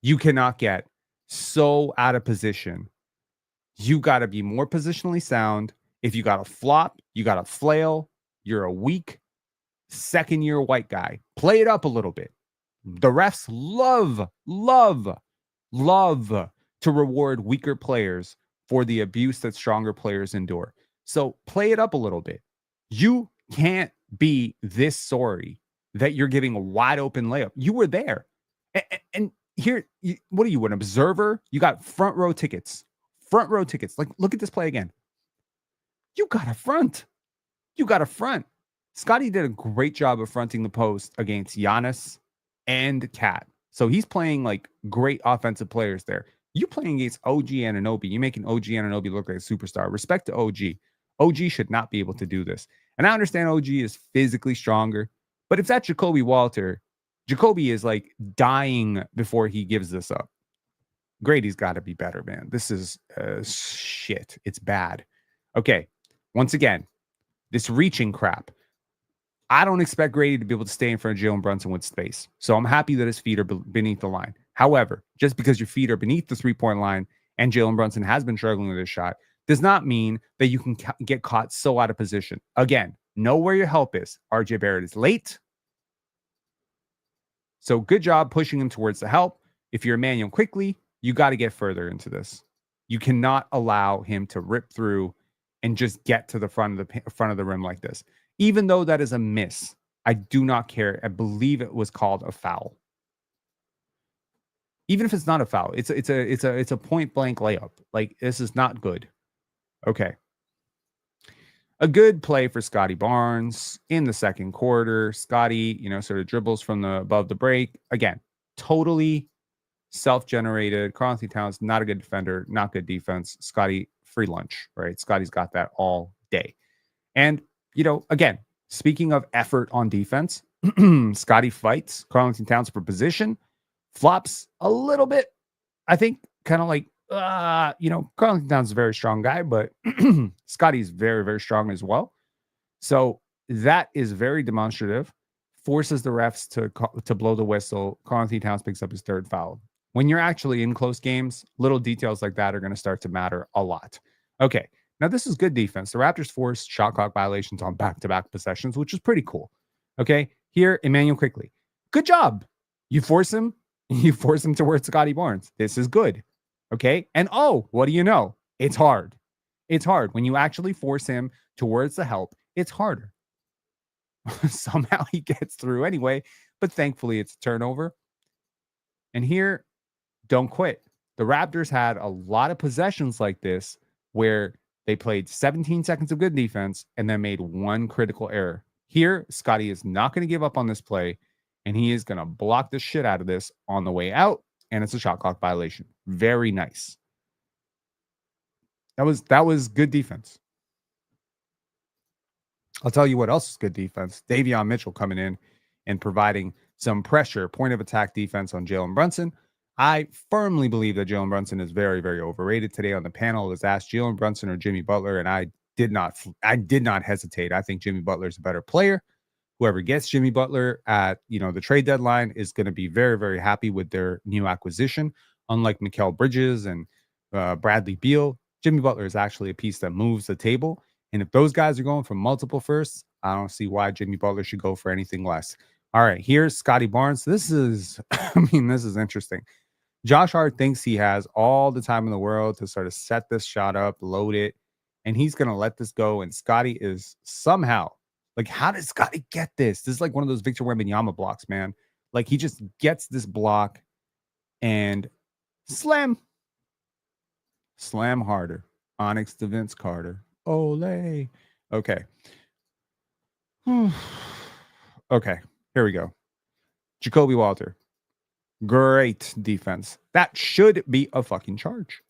You cannot get so out of position. You got to be more positionally sound. If you got to flop, you got to flail. You're a weak second-year white guy. Play it up a little bit. The refs love to reward weaker players for the abuse that stronger players endure. So play it up a little bit. You can't be this sorry that you're giving a wide open layup. You were there. And here, what are you, an observer? You got front row tickets. Front row tickets. Like, look at this play again. You got a front. You got a front. Scotty did a great job of fronting the post against Giannis and Cat. So he's playing like great offensive players there. You playing against OG Anunoby. You're making OG Anunoby look like a superstar. Respect to OG. OG should not be able to do this. And I understand OG is physically stronger, but if that's Jacoby Walter, Jacoby is like dying before he gives this up. Gradey's got to be better, man. This is shit. It's bad. Okay. Once again, this reaching crap. I don't expect Gradey to be able to stay in front of Jalen Brunson with space. So I'm happy that his feet are beneath the line. However, just because your feet are beneath the three-point line and Jalen Brunson has been struggling with his shot does not mean that you can get caught so out of position. Again, know where your help is. RJ Barrett is late. So good job pushing him towards the help. If you're Emmanuel Quickley, you got to get further into this. You cannot allow him to rip through and just get to the front of the rim like this. Even though that is a miss, I do not care. I believe it was called a foul. Even if it's not a foul, it's a point blank layup. Like, this is not good. Okay. A good play for Scotty Barnes in the second quarter. Scotty, sort of dribbles from the above the break. Again, totally self-generated. Karl Anthony Towns, not a good defender, not good defense. Scotty, free lunch, right? Scotty's got that all day. And, again, speaking of effort on defense, Scotty fights Karl Anthony Towns for position, flops a little bit. I think kind of like, Karl Anthony Towns is a very strong guy, but Scotty's very, very strong as well. So that is very demonstrative, forces the refs to blow the whistle. Karl Anthony Towns picks up his third foul. When you're actually in close games, little details like that are going to start to matter a lot. Okay, now this is good defense. The Raptors forced shot clock violations on back-to-back possessions, which is pretty cool. Okay, here, Immanuel Quickley. Good job. You force him towards Scotty Barnes. This is good. Okay, and what do you know? It's hard. It's hard. When you actually force him towards the help, it's harder. Somehow he gets through anyway, but thankfully it's a turnover. And here, don't quit. The Raptors had a lot of possessions like this where they played 17 seconds of good defense and then made one critical error. Here, Scotty is not going to give up on this play, and he is going to block the shit out of this on the way out, and it's a shot clock violation. Very nice. That was good defense. I'll tell you what else is good defense. Davion Mitchell coming in and providing some pressure, point of attack defense on Jalen Brunson. I firmly believe that Jalen Brunson is very, very overrated. Today on the panel was asked Jalen Brunson or Jimmy Butler, and I did not hesitate. I think Jimmy Butler is a better player. Whoever gets Jimmy Butler at the trade deadline is going to be very, very happy with their new acquisition. Unlike Mikal Bridges and Bradley Beal, Jimmy Butler is actually a piece that moves the table. And if those guys are going for multiple firsts, I don't see why Jimmy Butler should go for anything less. All right, here's Scotty Barnes. This is interesting. Josh Hart thinks he has all the time in the world to sort of set this shot up, load it, and he's going to let this go. And Scotty is somehow, like, how did Scotty get this? This is like one of those Victor Wembanyama blocks, man. Like, he just gets this block and slam harder. Onyx to Vince Carter. Ole. Okay. Okay, here we go. Jacoby Walter. Great defense. That should be a fucking charge.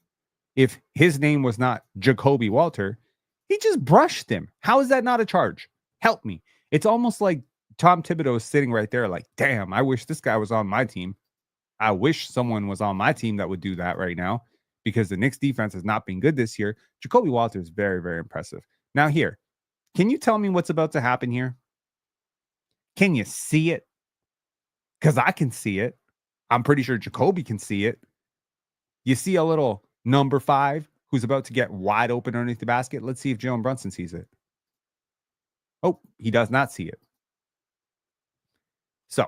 If his name was not Jacoby Walter, he just brushed him. How is that not a charge? Help me. It's almost like Tom Thibodeau is sitting right there like, damn, I wish this guy was on my team. I wish someone was on my team that would do that right now, because the Knicks defense has not been good this year. Jacoby Walter is very, very impressive. Now here, can you tell me what's about to happen here? Can you see it? Because I can see it. I'm pretty sure Jacoby can see it. You see a little number 5 who's about to get wide open underneath the basket. Let's see if Jalen Brunson sees it. Oh, he does not see it. So,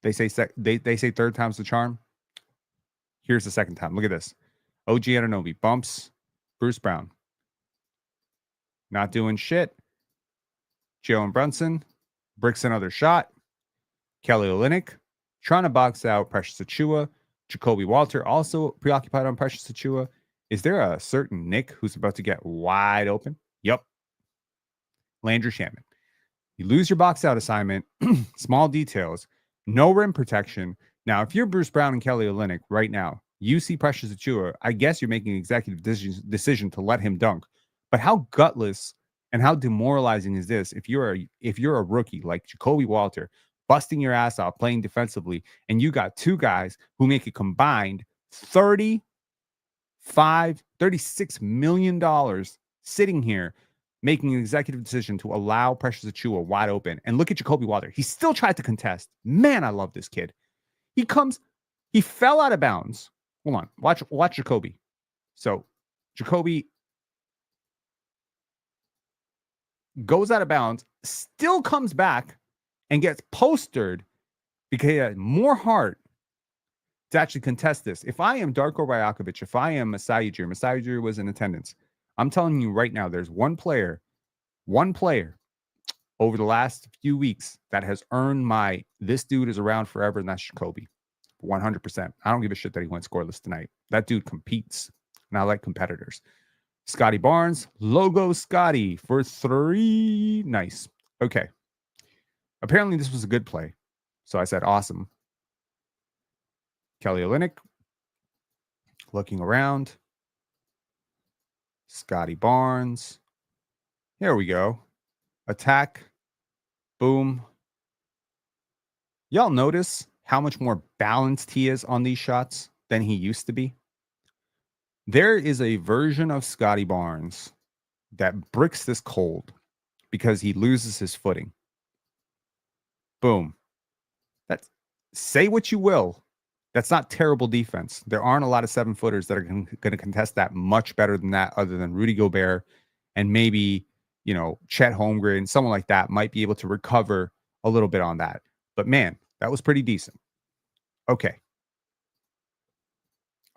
they say third time's the charm. Here's the second time. Look at this. OG Anunoby bumps Bruce Brown. Not doing shit. Jalen Brunson bricks another shot. Kelly Olynyk trying to box out Precious Achiuwa. Jacoby Walter also preoccupied on Precious Achiuwa. Is there a certain Nick who's about to get wide open? Yep. Landry Shaman. You lose your box out assignment. Small details. No rim protection. Now, if you're Bruce Brown and Kelly Olynyk right now, you see Precious Achiuwa, I guess you're making an executive decision to let him dunk. But how gutless and how demoralizing is this if you're a rookie like Jacoby Walter, busting your ass off, playing defensively, and you got two guys who make a combined $36 million sitting here making an executive decision to allow Precious Achiuwa wide open. And look at Jacoby Walter. He still tried to contest. Man, I love this kid. He fell out of bounds. Hold on. Watch Jacoby. So Jacoby goes out of bounds, still comes back and gets postered because he had more heart to actually contest this. If I am Darko Rajakovic, if I am Masai Ujiri was in attendance. I'm telling you right now, there's one player over the last few weeks that has earned my this dude is around forever, and that's Jacoby. 100%. I don't give a shit that he went scoreless tonight. That dude competes, and I like competitors. Scotty Barnes, logo Scotty for 3. Nice. Okay. Apparently, this was a good play. So I said, awesome. Kelly Olynyk looking around. Scotty Barnes. Here we go. Attack. Boom. Y'all notice how much more balanced he is on these shots than he used to be? There is a version of Scotty Barnes that bricks this cold because he loses his footing. Boom. That's, say what you will. That's not terrible defense. There aren't a lot of 7-footers that are going to contest that much better than that, other than Rudy Gobert and maybe, Chet Holmgren, someone like that might be able to recover a little bit on that. But man, that was pretty decent. Okay.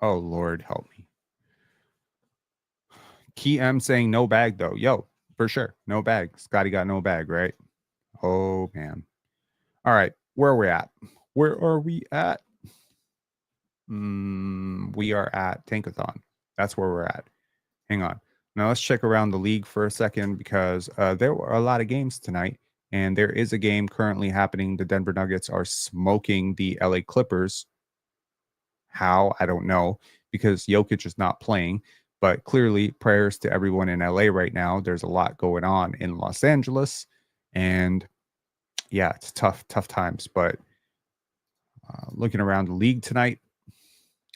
Oh, Lord, help me. Key M saying no bag, though. Yo, for sure. No bag. Scotty got no bag, right? Oh, man. All right. Where are we at? Where are we at? We are at Tankathon. That's where we're at. Hang on. Now let's check around the league for a second, because there were a lot of games tonight, and there is a game currently happening. The Denver Nuggets are smoking the LA Clippers. How? I don't know, because Jokic is not playing. But clearly, prayers to everyone in LA right now. There's a lot going on in Los Angeles, and yeah, it's tough times. But looking around the league tonight,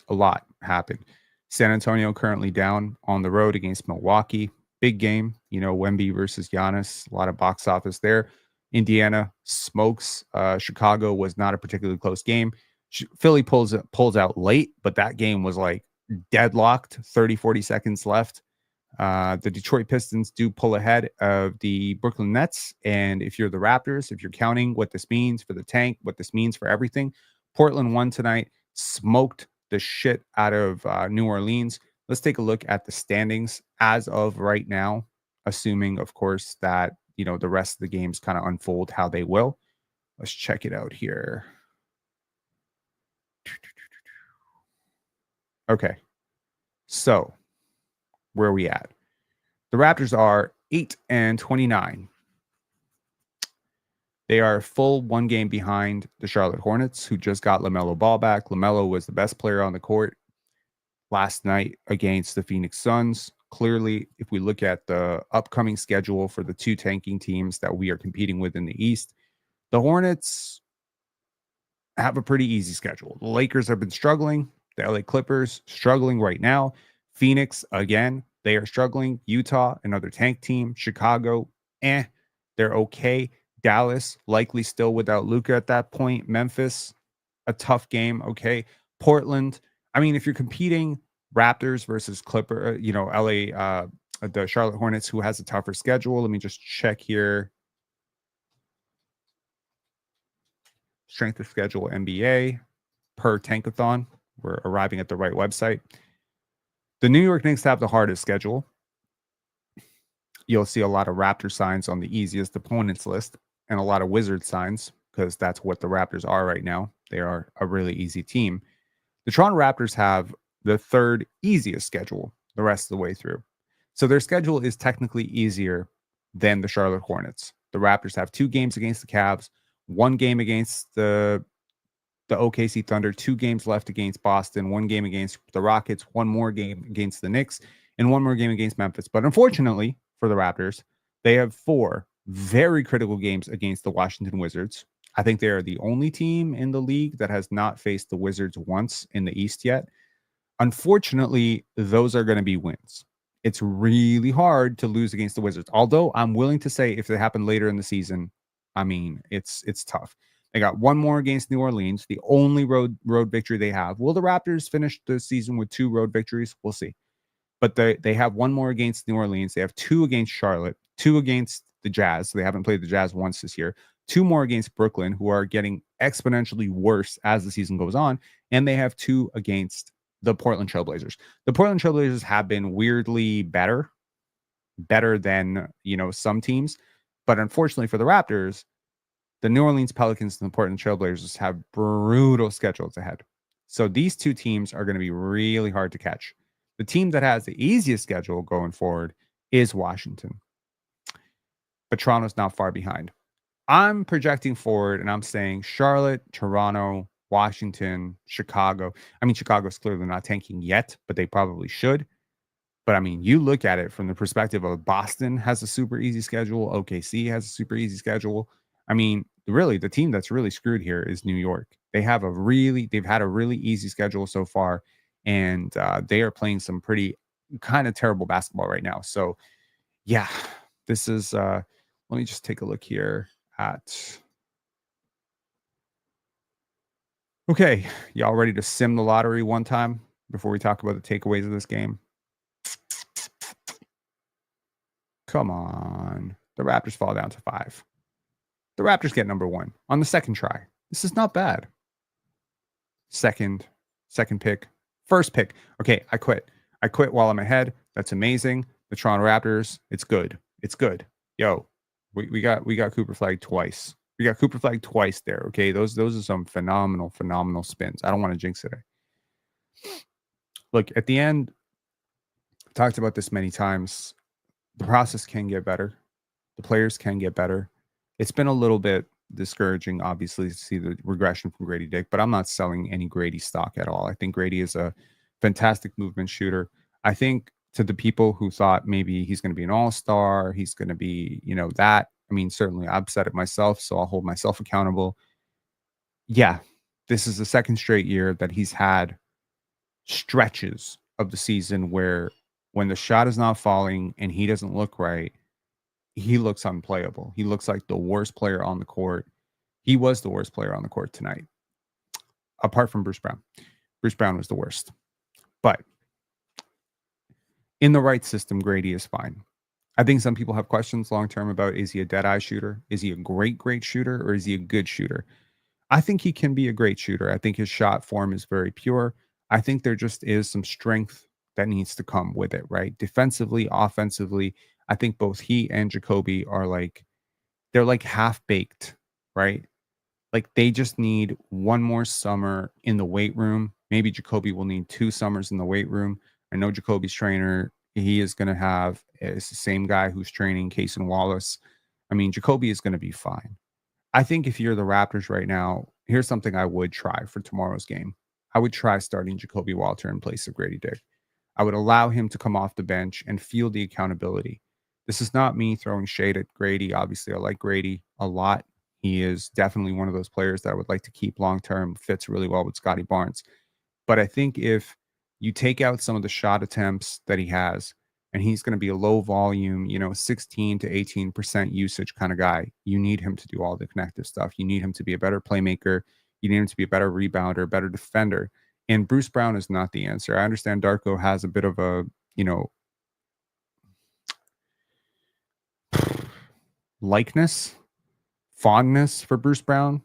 a lot happened. San Antonio currently down on the road against Milwaukee. Big game, Wemby versus Giannis. A lot of box office there. Indiana smokes. Chicago was not a particularly close game. Philly pulls out late, but that game was like deadlocked. 30-40 seconds left. The Detroit Pistons do pull ahead of the Brooklyn Nets. And if you're the Raptors, if you're counting what this means for the tank, what this means for everything, Portland won tonight, smoked the shit out of New Orleans. Let's take a look at the standings as of right now, assuming, of course, that, the rest of the games kind of unfold how they will. Let's check it out here. Okay. So, where are we at? The Raptors are 8-29. They are a full 1 game behind the Charlotte Hornets, who just got LaMelo Ball back. LaMelo was the best player on the court last night against the Phoenix Suns. Clearly, if we look at the upcoming schedule for the 2 tanking teams that we are competing with in the East, the Hornets have a pretty easy schedule. The Lakers have been struggling. The LA Clippers struggling right now. Phoenix, again, they are struggling. Utah, another tank team. Chicago, they're okay. Dallas, likely still without Luka at that point. Memphis, a tough game. Okay. Portland, I mean, if you're competing Raptors versus Clipper, LA, the Charlotte Hornets, who has a tougher schedule. Let me just check here. Strength of schedule NBA per Tankathon. We're arriving at the right website. The New York Knicks have the hardest schedule. You'll see a lot of Raptor signs on the easiest opponents list and a lot of Wizard signs, because that's what the Raptors are right now. They are a really easy team. The Toronto Raptors have the 3rd easiest schedule the rest of the way through. So their schedule is technically easier than the Charlotte Hornets. The Raptors have 2 games against the Cavs, 1 game against the OKC Thunder, 2 games left against Boston, 1 game against the Rockets, 1 more game against the Knicks, and 1 more game against Memphis. But unfortunately for the Raptors, they have 4 very critical games against the Washington Wizards. I think they are the only team in the league that has not faced the Wizards once in the East yet. Unfortunately, those are going to be wins. It's really hard to lose against the Wizards. Although I'm willing to say if it happened later in the season, I mean, it's tough. They got 1 more against New Orleans, the only road victory they have. Will the Raptors finish the season with 2 road victories? We'll see. But they have 1 more against New Orleans. They have 2 against Charlotte, 2 against the Jazz. So they haven't played the Jazz once this year. 2 more against Brooklyn, who are getting exponentially worse as the season goes on, and they have 2 against the Portland Trailblazers. The Portland Trailblazers have been weirdly better than, some teams, but unfortunately for the Raptors, the New Orleans Pelicans and the Portland Trailblazers have brutal schedules ahead. So these 2 teams are going to be really hard to catch. The team that has the easiest schedule going forward is Washington, but Toronto's not far behind. I'm projecting forward and I'm saying Charlotte, Toronto, Washington, Chicago. I mean, Chicago's clearly not tanking yet, but they probably should. But I mean, you look at it from the perspective of Boston has a super easy schedule. OKC has a super easy schedule. I mean, really, the team that's really screwed here is New York. They've had a really easy schedule so far, and they are playing some pretty kind of terrible basketball right now. So, yeah, this is. Let me just take a look here at. Okay, y'all ready to sim the lottery one time before we talk about the takeaways of this game? Come on. The Raptors fall down to 5. The Raptors get number 1 on the second try. This is not bad. Second pick, first pick. Okay, I quit. I quit while I'm ahead. That's amazing. The Toronto Raptors, it's good. It's good. Yo, we got Cooper Flag twice. We got Cooper Flag twice there. Okay, those are some phenomenal spins. I don't want to jinx it. Look, at the end, I've talked about this many times. The process can get better. The players can get better. It's been a little bit discouraging, obviously, to see the regression from Gradey Dick, but I'm not selling any Gradey stock at all. I think Gradey is a fantastic movement shooter. I think to the people who thought maybe he's going to be an all-star, he's going to be, that. I mean, certainly I've said it myself, so I'll hold myself accountable. Yeah, this is the second straight year that he's had stretches of the season where when the shot is not falling and he doesn't look right, he looks unplayable. He looks like the worst player on the court. He was the worst player on the court tonight, apart from Bruce Brown. Bruce Brown was the worst. But in the right system, Gradey is fine. I think some people have questions long-term about, is he a dead-eye shooter? Is he a great shooter? Or is he a good shooter? I think he can be a great shooter. I think his shot form is very pure. I think there just is some strength that needs to come with it, right? Defensively, offensively, I think both he and Jacoby are they're like half-baked, right? Like they just need one more summer in the weight room. Maybe Jacoby will need 2 summers in the weight room. I know Jacoby's trainer, he is going to have, it's the same guy who's training Cason Wallace. I mean, Jacoby is going to be fine. I think if you're the Raptors right now, here's something I would try for tomorrow's game. I would try starting Jacoby Walter in place of Gradey Dick. I would allow him to come off the bench and feel the accountability. This is not me throwing shade at Gradey. Obviously, I like Gradey a lot. He is definitely one of those players that I would like to keep long-term, fits really well with Scotty Barnes. But I think if you take out some of the shot attempts that he has, and he's going to be a low volume, 16 to 18% usage kind of guy, you need him to do all the connective stuff. You need him to be a better playmaker. You need him to be a better rebounder, better defender. And Bruce Brown is not the answer. I understand Darko has a bit of a, fondness for Bruce Brown,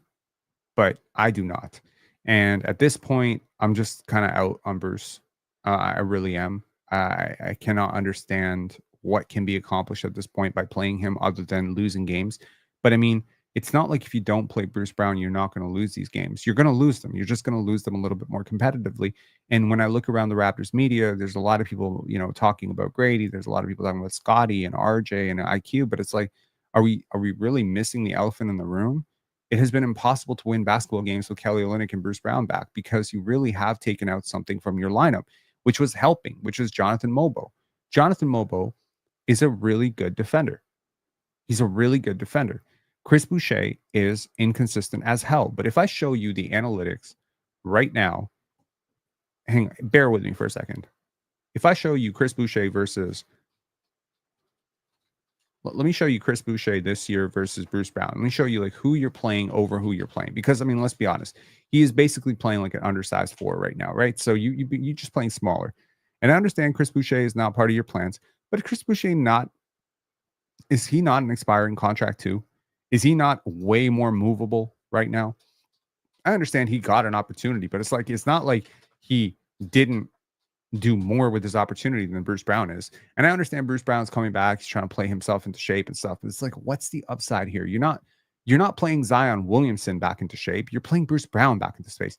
but I do not. And at this point, I'm just kind of out on Bruce. I really am. I cannot understand what can be accomplished at this point by playing him other than losing games. But I mean, it's not like if you don't play Bruce Brown, you're not going to lose these games. You're going to lose them. You're just going to lose them a little bit more competitively. And when I look around the Raptors media, there's a lot of people, talking about Gradey. There's a lot of people talking about Scotty and RJ and IQ. But it's like, are we really missing the elephant in the room? It has been impossible to win basketball games with Kelly Olynyk and Bruce Brown back because you really have taken out something from your lineup, which was helping, which is Jonathan Mobo. Jonathan Mobo is a really good defender. He's a really good defender. Chris Boucher is inconsistent as hell. But if I show you the analytics right now, bear with me for a second. If I show you Chris Boucher versus, let me show you Chris Boucher this year versus Bruce Brown. Let me show you who you're playing over who you're playing. Because I mean, let's be honest, he is basically playing like an undersized 4 right now, right? So you're just playing smaller. And I understand Chris Boucher is not part of your plans, but Chris Boucher is he not an expiring contract too? Is he not way more movable right now? I understand he got an opportunity, but it's not like he didn't do more with his opportunity than Bruce Brown is. And I understand Bruce Brown's coming back. He's trying to play himself into shape and stuff. It's like, what's the upside here? You're not playing Zion Williamson back into shape. You're playing Bruce Brown back into space.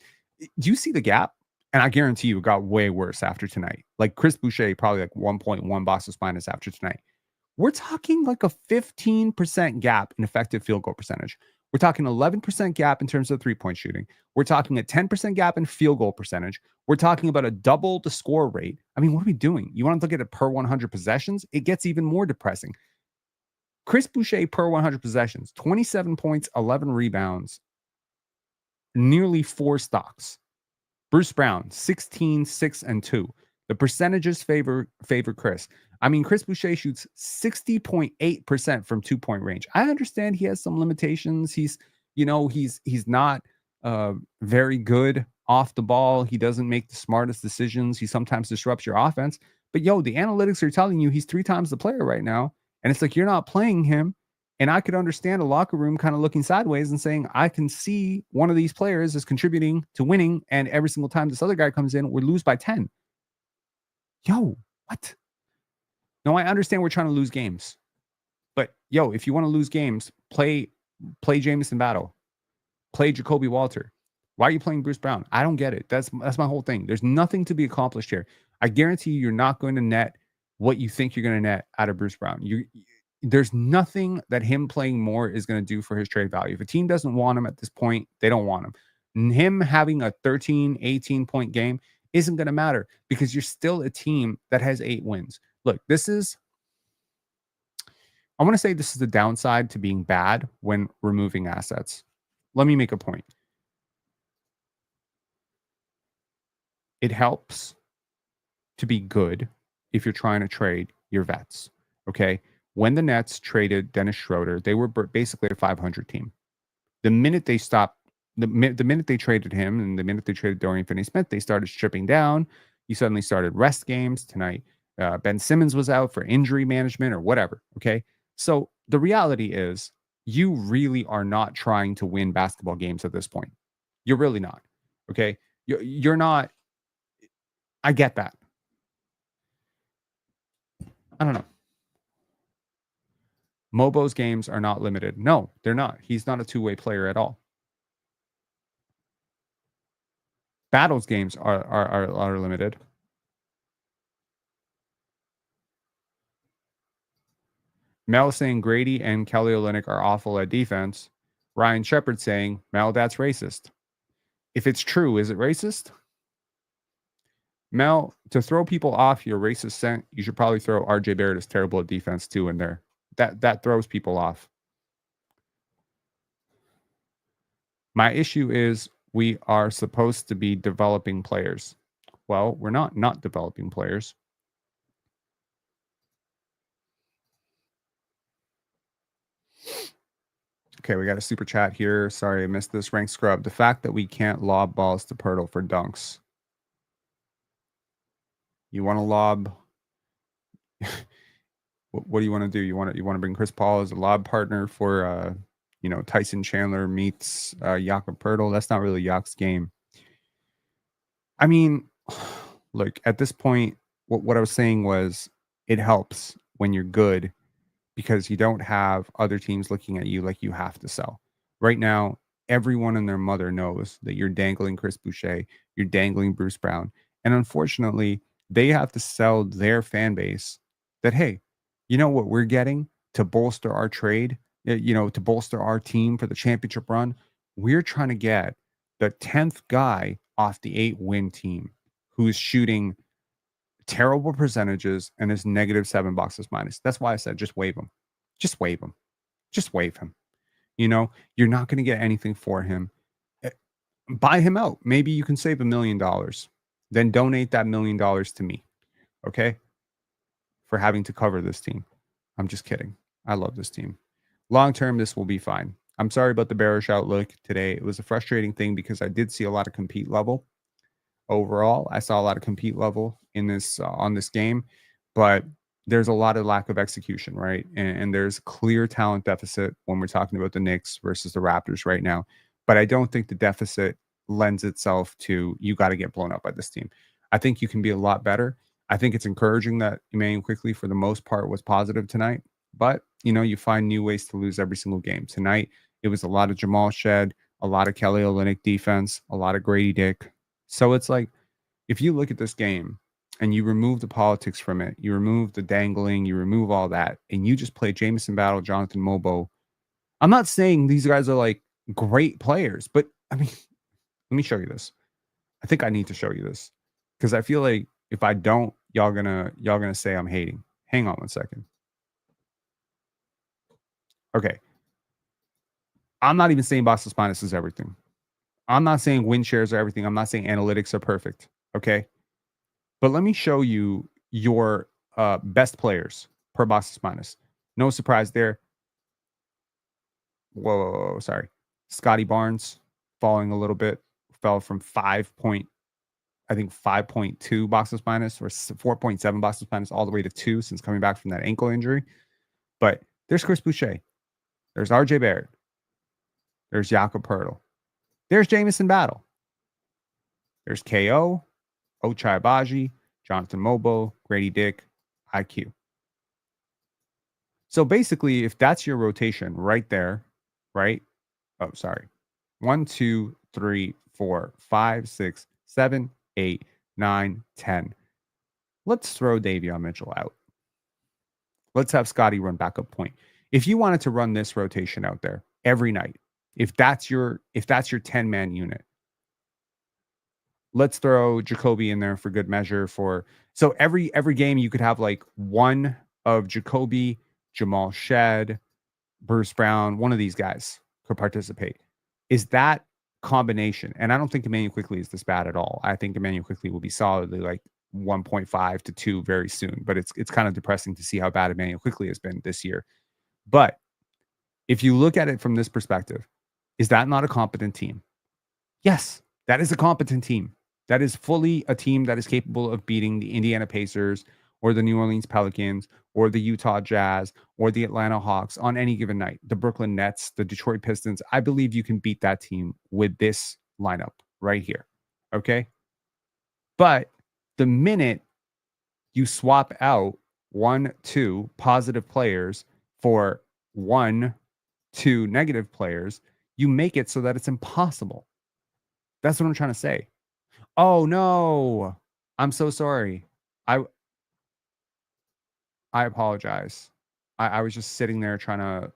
Do you see the gap? And I guarantee you it got way worse after tonight. Like Chris Boucher, probably like 1.1 boxes minus after tonight. We're talking like a 15% gap in effective field goal percentage. We're talking 11% gap in terms of three-point shooting. We're talking a 10% gap in field goal percentage. We're talking about a double the score rate. I mean, what are we doing? You want to look at it per 100 possessions? It gets even more depressing. Chris Boucher per 100 possessions, 27 points, 11 rebounds, nearly 4 stocks. Bruce Brown, 16, 6, and 2. The percentages favor Chris. I mean, Chris Boucher shoots 60.8% from 2-point range. I understand he has some limitations. He's not very good off the ball. He doesn't make the smartest decisions. He sometimes disrupts your offense. But the analytics are telling you he's 3 times the player right now. And it's like you're not playing him. And I could understand a locker room kind of looking sideways and saying, I can see one of these players is contributing to winning. And every single time this other guy comes in, we lose by 10. What? No, I understand we're trying to lose games. But if you want to lose games, play Jamison Battle. Play Jacoby Walter. Why are you playing Bruce Brown? I don't get it. That's my whole thing. There's nothing to be accomplished here. I guarantee you're not going to net what you think you're going to net out of Bruce Brown. There's nothing that him playing more is going to do for his trade value. If a team doesn't want him at this point, they don't want him. Him having a 13, 18-point game isn't going to matter because you're still a team that has 8 wins. Look, I want to say this is the downside to being bad when removing assets. Let me make a point. It helps to be good if you're trying to trade your vets. Okay. When the Nets traded Dennis Schroeder, they were basically a 500 team. The minute they stopped, the minute they traded him and the minute they traded Dorian Finney-Smith, they started stripping down. You suddenly started rest games tonight. Ben Simmons was out for injury management or whatever. Okay. So the reality is you really are not trying to win basketball games at this point. You're really not. Okay. You're not. I get that. I don't know. Mobo's games are not limited. No, they're not. He's not a two-way player at all. Battle's games are limited. Mel saying Gradey and Kelly Olynyk are awful at defense. Ryan Shepard saying, Mel, that's racist. If it's true, is it racist? Mel, to throw people off your racist scent, you should probably throw RJ Barrett as terrible at defense too in there. That throws people off. My issue is we are supposed to be developing players. Well, we're not developing players. Okay, we got a super chat here. Sorry, I missed this. Rank Scrub. The fact that we can't lob balls to Pirtle for dunks. You want to lob... what do you want to do? You want to bring Chris Paul as a lob partner for Tyson Chandler meets Jakob Pirtle? That's not really Yak's game. I mean, look, at this point, what I was saying was it helps when you're good because you don't have other teams looking at you like you have to sell. Right now, everyone and their mother knows that you're dangling Chris Boucher, you're dangling Bruce Brown. And unfortunately, they have to sell their fan base that, hey, you know what we're getting to bolster our trade, to bolster our team for the championship run? We're trying to get the 10th guy off the 8-win team who's shooting terrible percentages and is -7 boxes minus. That's why I said just waive him. Just waive him. Just waive him. You're not going to get anything for him. Buy him out. Maybe you can save $1 million. Then donate that $1 million to me. Okay? For having to cover this team. I'm just kidding. I love this team. Long term, this will be fine. I'm sorry about the bearish outlook today. It was a frustrating thing because I did see a lot of compete level. Overall, I saw a lot of compete level in this on this game, but there's a lot of lack of execution, right? And there's clear talent deficit when we're talking about the Knicks versus the Raptors right now. But I don't think the deficit lends itself to you got to get blown up by this team. I think you can be a lot better. I think it's encouraging that Emmanuel Quickly, for the most part, was positive tonight. But you find new ways to lose every single game. Tonight, it was a lot of Jamal Shed, a lot of Kelly Olynyk defense, a lot of Grady Dick. So it's like if you look at this game and you remove the politics from it, you remove the dangling, you remove all that, and you just play Jamison Battle, Jonathan Mobo. I'm not saying these guys are like great players, but I mean, let me show you this. I think I need to show you this because I feel like if I don't, y'all gonna say I'm hating. Hang on one second. Okay, I'm not even saying Boston Spinus is everything. I'm not saying win shares are everything. I'm not saying analytics are perfect. Okay, but let me show you your best players per Boston Spinus. No surprise there. Whoa, sorry. Scotty Barnes falling a little bit, fell from 5.2 boxes minus or 4.7 boxes minus all the way to 2 since coming back from that ankle injury. But there's Chris Boucher. There's RJ Barrett. There's Jakob Pertl. There's Jamison Battle. There's KO, Ochai Baji, Jonathan Mobo, Grady Dick, IQ. So basically, if that's your rotation right there, right? Oh, sorry. 1, 2, 3, 4, 5, 6, 7, 8, 9, 10. Let's throw Davion Mitchell out. Let's have Scotty run backup point. If you wanted to run this rotation out there every night, if that's your 10-man unit, let's throw Jacoby in there for good measure. So every game you could have like one of Jacoby, Jamal Shed, Bruce Brown, one of these guys could participate. Is that combination? And I don't think Emmanuel Quickly is this bad at all. I think Emmanuel Quickly will be solidly like 1.5 to 2 very soon. But it's kind of depressing to see how bad Emmanuel Quickly has been this year. But if you look at it from this perspective, is that not a competent team? Yes, that is a competent team. That is fully a team that is capable of beating the Indiana Pacers or the New Orleans Pelicans or the Utah Jazz or the Atlanta Hawks on any given night, the Brooklyn Nets, the Detroit Pistons. I believe you can beat that team with this lineup right here. Okay. But the minute you swap out 1, 2 positive players for 1, 2 negative players, you make it so that it's impossible. That's what I'm trying to say. Oh no. I'm so sorry. I apologize. I was just sitting there trying to.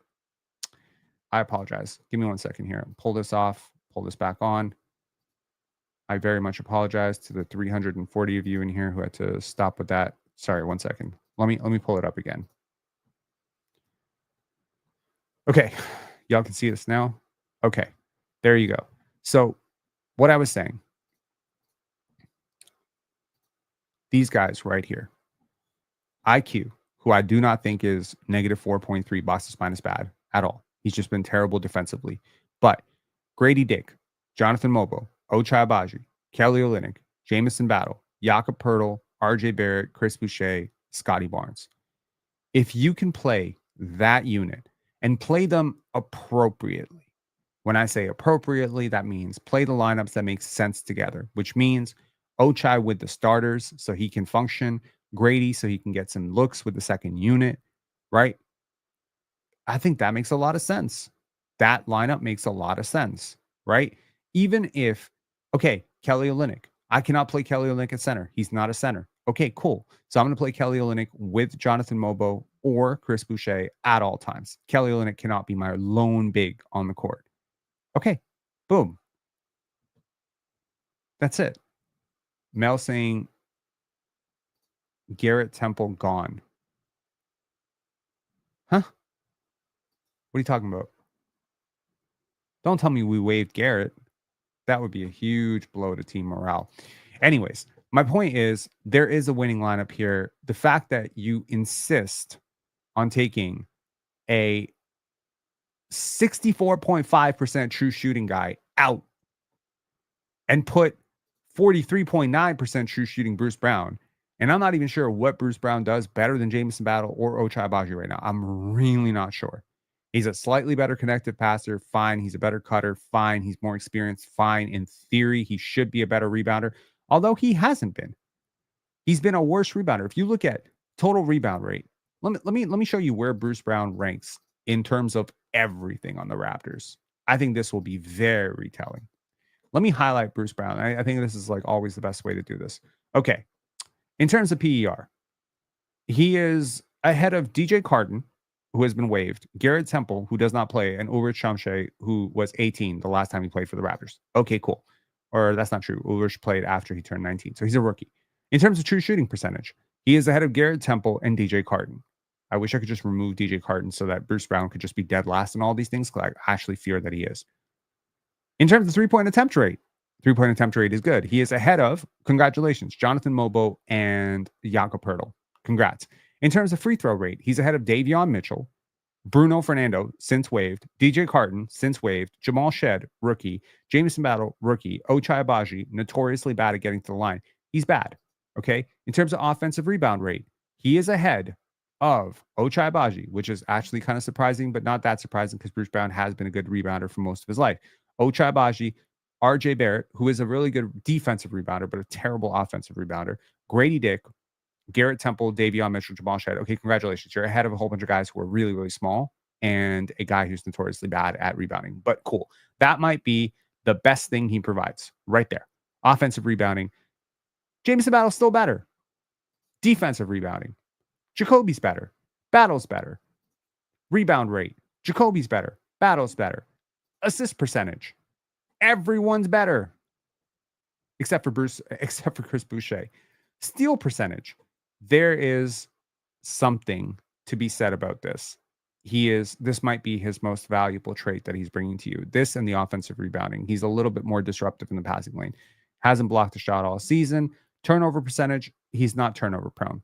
I apologize. Give me 1 second here. Pull this off. Pull this back on. I very much apologize to the 340 of you in here who had to stop with that. Sorry, 1 second. Let me pull it up again. Okay, y'all can see this now. Okay, there you go. So, what I was saying, these guys right here, IQ, who I do not think is negative 4.3 boxes minus bad at all. He's just been terrible defensively. But Grady Dick, Jonathan Mobo, Ochai Abaji, Kelly Olynyk, Jamison Battle, Jakob Pertl, RJ Barrett, Chris Boucher, Scotty Barnes. If you can play that unit and play them appropriately, when I say appropriately, that means play the lineups that make sense together, which means Ochai with the starters so he can function, Grady so he can get some looks with the second unit, right? I think that makes a lot of sense. That lineup makes a lot of sense, right? Even if, okay, Kelly Olynyk, I cannot play Kelly Olynyk at center. He's not a center. Okay, cool. So I'm going to play Kelly Olynyk with Jonathan Mobo or Chris Boucher at all times. Kelly Olynyk cannot be my lone big on the court. Okay, boom. That's it. Mel saying Garrett Temple gone. Huh? What are you talking about? Don't tell me we waived Garrett. That would be a huge blow to team morale. Anyways, my point is there is a winning lineup here. The fact that you insist on taking a 64.5% true shooting guy out and put 43.9% true shooting Bruce Brown, And I'm not even sure what Bruce Brown does better than Jamison Battle or Ochai Agbaji right now. I'm really not sure. He's a slightly better connected passer. Fine. He's a better cutter. Fine. He's more experienced. Fine. In theory, he should be a better rebounder, although he hasn't been. He's been a worse rebounder. If you look at total rebound rate, let me show you where Bruce Brown ranks in terms of everything on the Raptors. I think this will be very telling. Let me highlight Bruce Brown. I think this is like always the best way to do this. Okay. In terms of PER, he is ahead of DJ Carton, who has been waived, Garrett Temple, who does not play, and Ulrich Shamshay, who was 18 the last time he played for the Raptors. Okay, cool. Or that's not true. Ulrich played after he turned 19, so he's a rookie. In terms of true shooting percentage, he is ahead of Garrett Temple and DJ Carton. I wish I could just remove DJ Carton so that Bruce Brown could just be dead last in all these things, because I actually fear that he is. In terms of three-point attempt rate is good. He is ahead of, congratulations, Jonathan Mobo and Jakob Poeltl. Congrats. In terms of free throw rate, he's ahead of Davion Mitchell, Bruno Fernando, since waived, DJ Carton, since waived, Jamal Shed, rookie, Jamison Battle, rookie, Ochai Agbaji, notoriously bad at getting to the line. He's bad. Okay. In terms of offensive rebound rate, he is ahead of Ochai Agbaji, which is actually kind of surprising, but not that surprising because Bruce Brown has been a good rebounder for most of his life. Ochai Agbaji, RJ Barrett, who is a really good defensive rebounder, but a terrible offensive rebounder, Gradey Dick, Garrett Temple, Davion Mitchell, Jamal Shed. Okay, congratulations. You're ahead of a whole bunch of guys who are really, really small and a guy who's notoriously bad at rebounding. But cool. That might be the best thing he provides right there. Offensive rebounding. Jamison Battle's still better. Defensive rebounding. Jacoby's better. Battle's better. Rebound rate. Jacoby's better. Battle's better. Assist percentage. Everyone's better. Except for Chris Boucher. Steal percentage. There is something to be said about this. This might be his most valuable trait that he's bringing to you. This and the offensive rebounding. He's a little bit more disruptive in the passing lane. Hasn't blocked a shot all season. Turnover percentage, he's not turnover prone.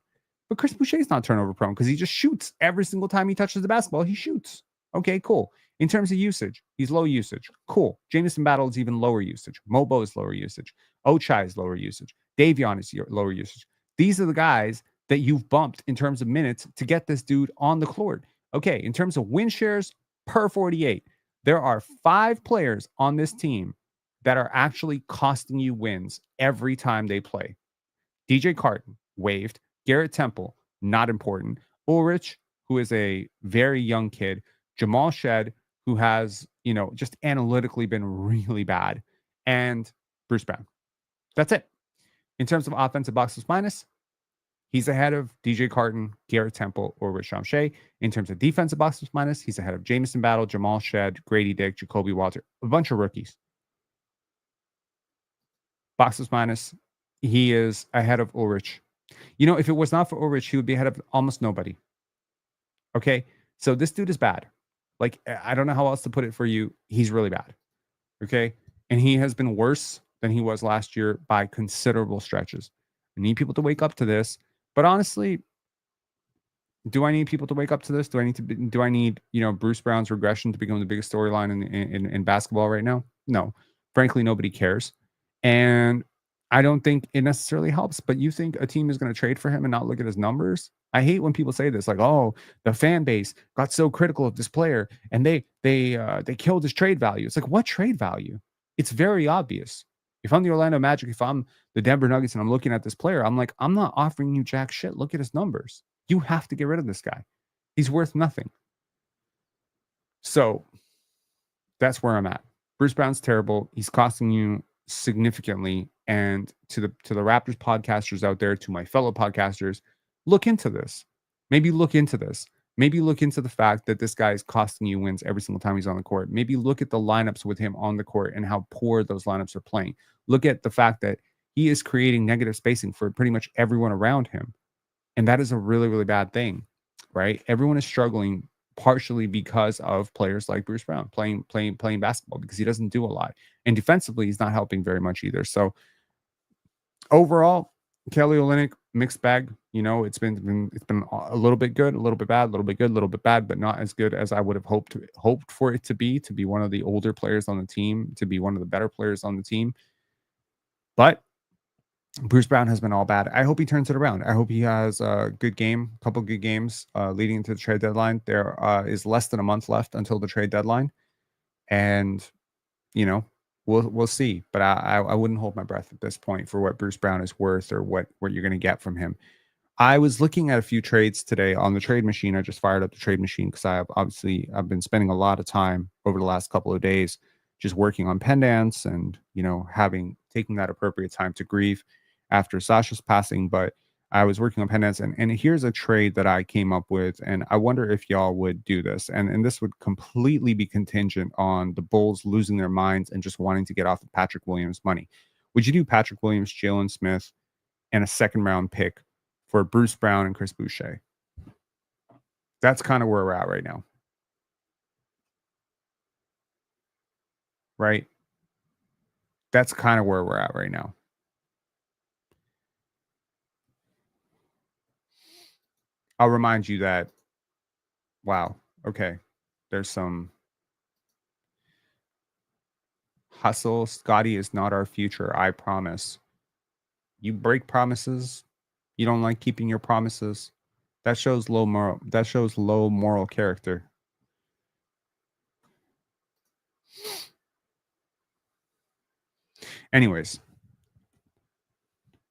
But Chris Boucher is not turnover prone because he just shoots. Every single time he touches the basketball, he shoots. Okay, cool. In terms of usage, he's low usage. Cool. Jamison Battle is even lower usage. Mobo is lower usage. Ochai is lower usage. Davion is lower usage. These are the guys that you've bumped in terms of minutes to get this dude on the court. Okay, in terms of win shares per 48, there are 5 players on this team that are actually costing you wins every time they play. DJ Carton, waived. Garrett Temple, not important. Ulrich, who is a very young kid. Jamal Shed, who has, just analytically been really bad. And Bruce Brown. That's it. In terms of offensive box plus minus, he's ahead of DJ Carton, Garrett Temple, or Rich Shamshay. In terms of defensive box plus minus, he's ahead of Jamison Battle, Jamal Shed, Grady Dick, Jacoby Walter, a bunch of rookies. Box plus minus, he is ahead of Ulrich. If it was not for Ulrich, he would be ahead of almost nobody. Okay? So this dude is bad. Like, I don't know how else to put it for you. He's really bad. Okay? And he has been worse than he was last year by considerable stretches. I need people to wake up to this. But honestly, do I need people to wake up to this? Do I need Bruce Brown's regression to become the biggest storyline in basketball right now? No. Frankly, nobody cares. And I don't think it necessarily helps, but you think a team is going to trade for him and not look at his numbers? I hate when people say this, like, oh, the fan base got so critical of this player and they killed his trade value. It's like, what trade value? It's very obvious. If I'm the Orlando Magic, if I'm the Denver Nuggets and I'm looking at this player, I'm like, I'm not offering you jack shit. Look at his numbers. You have to get rid of this guy. He's worth nothing. So that's where I'm at. Bruce Brown's terrible. He's costing you significantly. And to the Raptors podcasters out there, to my fellow podcasters, look into this. Maybe look into this. Maybe look into the fact that this guy is costing you wins every single time he's on the court. Maybe look at the lineups with him on the court and how poor those lineups are playing. Look at the fact that he is creating negative spacing for pretty much everyone around him. And that is a really, really bad thing, right? Everyone is struggling partially because of players like Bruce Brown playing basketball, because he doesn't do a lot. And defensively, he's not helping very much either. So overall, Kelly Olynyk, mixed bag. It's been a little bit good, a little bit bad, a little bit good, a little bit bad, but not as good as I would have hoped for it to be one of the older players on the team, to be one of the better players on the team. But Bruce Brown has been all bad. I hope he turns it around. I hope he has a good game, a couple good games leading into the trade deadline. There is less than a month left until the trade deadline, and you know, we'll see. But I wouldn't hold my breath at this point for what Bruce Brown is worth or what you're going to get from him. I was looking at a few trades today on the trade machine. I just fired up the trade machine because I've been spending a lot of time over the last couple of days just working on pendants and having taking that appropriate time to grieve after Sasha's passing. But I was working on pendants and here's a trade that I came up with, and I wonder if y'all would do this. And this would completely be contingent on the Bulls losing their minds and just wanting to get off of Patrick Williams money. Would you do Patrick Williams, Jalen Smith, and a second round pick for Bruce Brown and Chris Boucher? That's kind of where we're at right now, right? That's kind of where we're at right now. I'll remind you that, wow, okay, there's some hustle. Scotty is not our future, I promise. You break promises, you don't like keeping your promises. That shows low moral character. Anyways,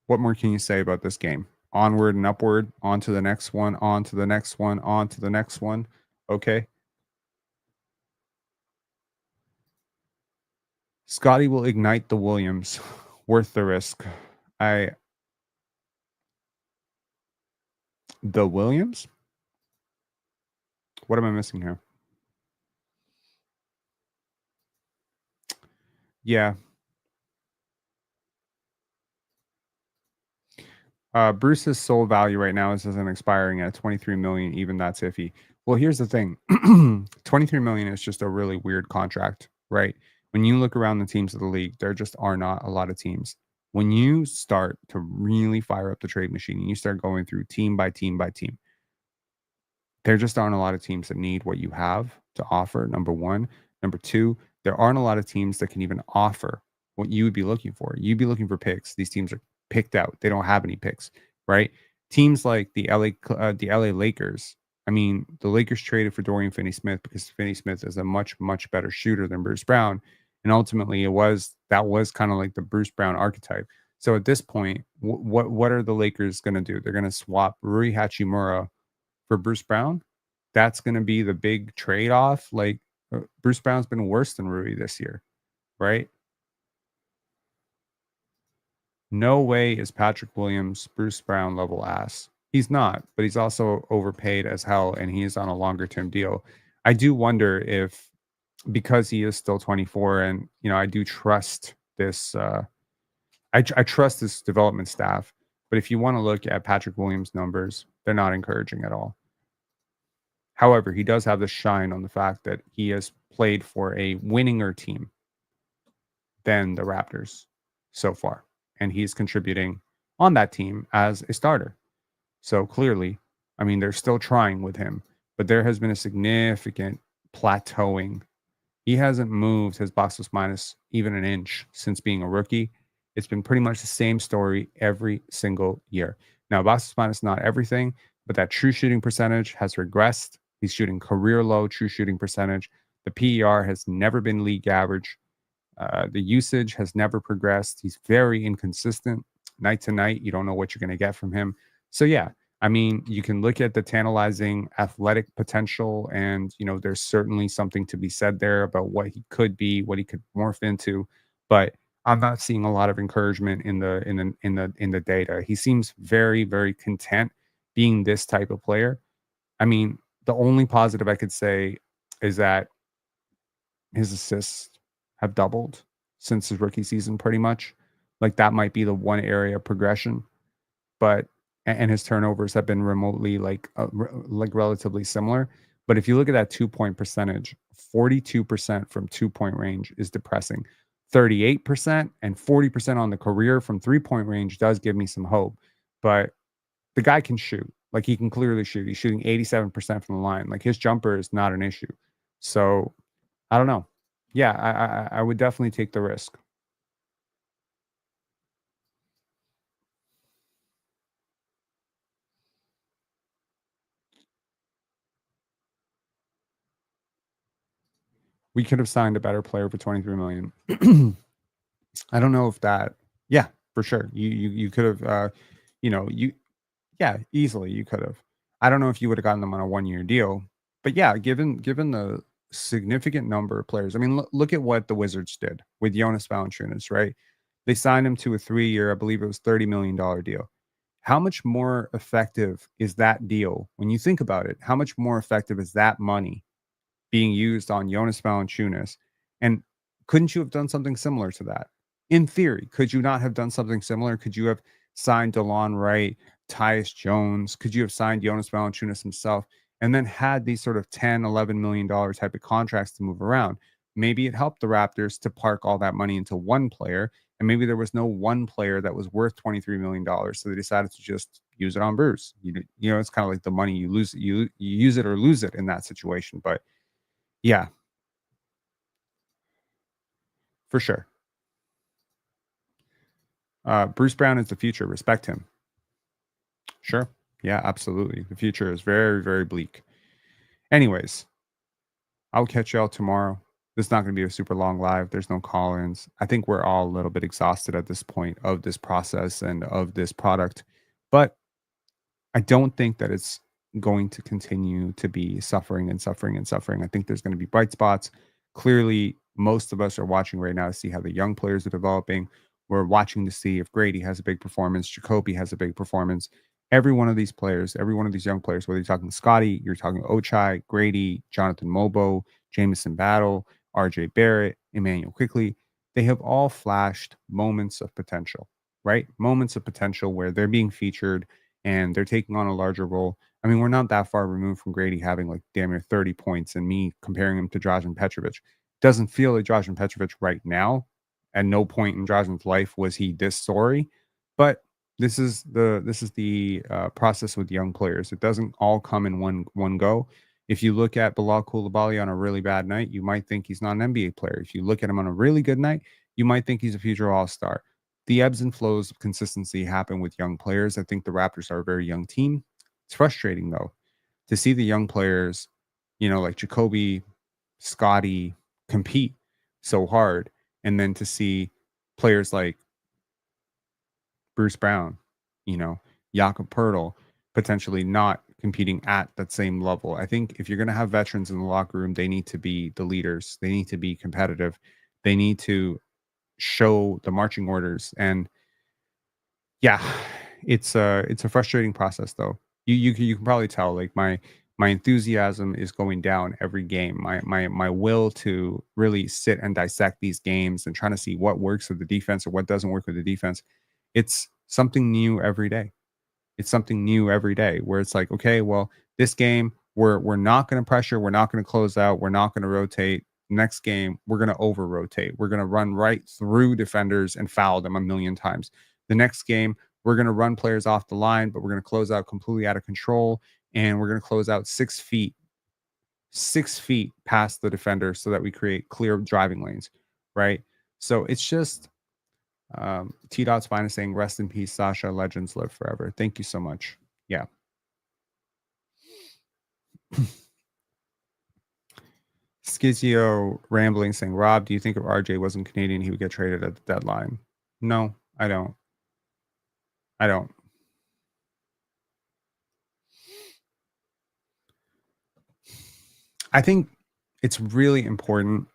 what more can you say about this game? Onward and upward, on to the next one, on to the next one, on to the next one. Okay. Scotty will ignite the Williams. Worth the risk. The Williams? What am I missing here? Yeah. Bruce's sole value right now isn't expiring at 23 million. Even that's iffy. Well, here's the thing. 23 million is just a really weird contract, right? When you look around the teams of the league, there just are not a lot of teams. When you start to really fire up the trade machine and you start going through team by team by team, there just aren't a lot of teams that need what you have to offer. Number one. Number two, there aren't a lot of teams that can even offer what you would be looking for. You'd be looking for picks. These teams are picked out. They don't have any picks, right? Teams like the LA Lakers. I mean, the Lakers traded for Dorian Finney-Smith because Finney-Smith is a much, much better shooter than Bruce Brown. And ultimately that was kind of like the Bruce Brown archetype. So at this point, what are the Lakers going to do? They're going to swap Rui Hachimura for Bruce Brown. That's going to be the big trade off. Like Bruce Brown's been worse than Rui this year, right? No way is Patrick Williams Bruce Brown level ass. He's not, but he's also overpaid as hell and he is on a longer term deal. I do wonder if, because he is still 24 and I do trust this I trust this development staff, but if you want to look at Patrick Williams numbers, they're not encouraging at all. However, he does have the shine on the fact that he has played for a winninger team than the Raptors so far. And he's contributing on that team as a starter. So clearly, I mean, they're still trying with him, but there has been a significant plateauing. He hasn't moved his box plus minus even an inch since being a rookie. It's been pretty much the same story every single year. Now, box plus minus not everything, but that true shooting percentage has regressed. He's shooting career low true shooting percentage. The PER has never been league average. The usage has never progressed. He's very inconsistent night to night. You don't know what you're going to get from him. So, yeah, I mean, you can look at the tantalizing athletic potential, and there's certainly something to be said there about what he could be, what he could morph into. But I'm not seeing a lot of encouragement in the data. He seems very, very content being this type of player. I mean, the only positive I could say is that his assists have doubled since his rookie season, pretty much. Like that might be the one area of progression, but and his turnovers have been remotely like relatively similar. But if you look at that 2 point percentage, 42% from 2 point range is depressing. 38% and 40% on the career from 3 point range does give me some hope. But the guy can shoot. Like he can clearly shoot. He's shooting 87% from the line. Like his jumper is not an issue. So I don't know. Yeah, I would definitely take the risk. We could have signed a better player for 23 million. I don't know if that, yeah, for sure. You could have, yeah, easily you could have. I don't know if you would have gotten them on a 1-year deal, but yeah, given the significant number of players. I mean, look at what the Wizards did with Jonas Valanciunas, right? They signed him to a 3-year, I believe it was $30 million deal. How much more effective is that deal when you think about it? How much more effective is that money being used on Jonas Valanciunas? And couldn't you have done something similar to that? In theory, could you not have done something similar? Could you have signed DeLon Wright, Tyus Jones? Could you have signed Jonas Valanciunas himself and then had these sort of 10, $11 million type of contracts to move around? Maybe it helped the Raptors to park all that money into one player. And maybe there was no one player that was worth $23 million. So they decided to just use it on Bruce. It's kind of like the money you lose, you use it or lose it in that situation. But yeah, for sure. Bruce Brown is the future. Respect him. Sure. Yeah, absolutely. The future is very, very bleak. Anyways, I'll catch y'all tomorrow. This is not going to be a super long live. There's no call-ins. I think we're all a little bit exhausted at this point of this process and of this product, but I don't think that it's going to continue to be suffering and suffering and suffering. I think there's going to be bright spots. Clearly, most of us are watching right now to see how the young players are developing. We're watching to see if Gradey has a big performance, Jacoby has a big performance. Every one of these players, every one of these young players, whether you're talking Scotty, you're talking Ochai, Grady, Jonathan Mobo, Jameson Battle, RJ Barrett, Emmanuel Quickley, they have all flashed moments of potential, right? Moments of potential where they're being featured and they're taking on a larger role. I mean, we're not that far removed from Grady having like damn near 30 points and me comparing him to Dražen Petrovic. Doesn't feel like Dražen Petrovic right now. At no point in Dražen's life was he this sorry, but this is the process with young players. It doesn't all come in one go. If you look at Bilal Coulibaly on a really bad night, you might think he's not an NBA player. If you look at him on a really good night, you might think he's a future All-Star. The ebbs and flows of consistency happen with young players. I think the Raptors are a very young team. It's frustrating though to see the young players, like Jacoby, Scotty compete so hard, and then to see players like Bruce Brown, you know, Jakob Pertl potentially not competing at that same level. I think if you're going to have veterans in the locker room, they need to be the leaders. They need to be competitive. They need to show the marching orders. And yeah, it's a frustrating process though. You can probably tell like my enthusiasm is going down every game. My will to really sit and dissect these games and trying to see what works with the defense or what doesn't work with the defense. It's something new every day. It's something new every day where it's like, okay, well, this game we're not going to pressure, we're not going to close out, we're not going to rotate. Next game, we're going to over rotate. We're going to run right through defenders and foul them a million times. The next game, we're going to run players off the line, but we're going to close out completely out of control, and we're going to close out 6 feet past the defender so that we create clear driving lanes, right? So it's just T Dot's fine is saying rest in peace, Sasha. Legends live forever. Thank you so much. Yeah. Skizio rambling saying, Rob, do you think if RJ wasn't Canadian, he would get traded at the deadline? No, I don't. I don't. I think it's really important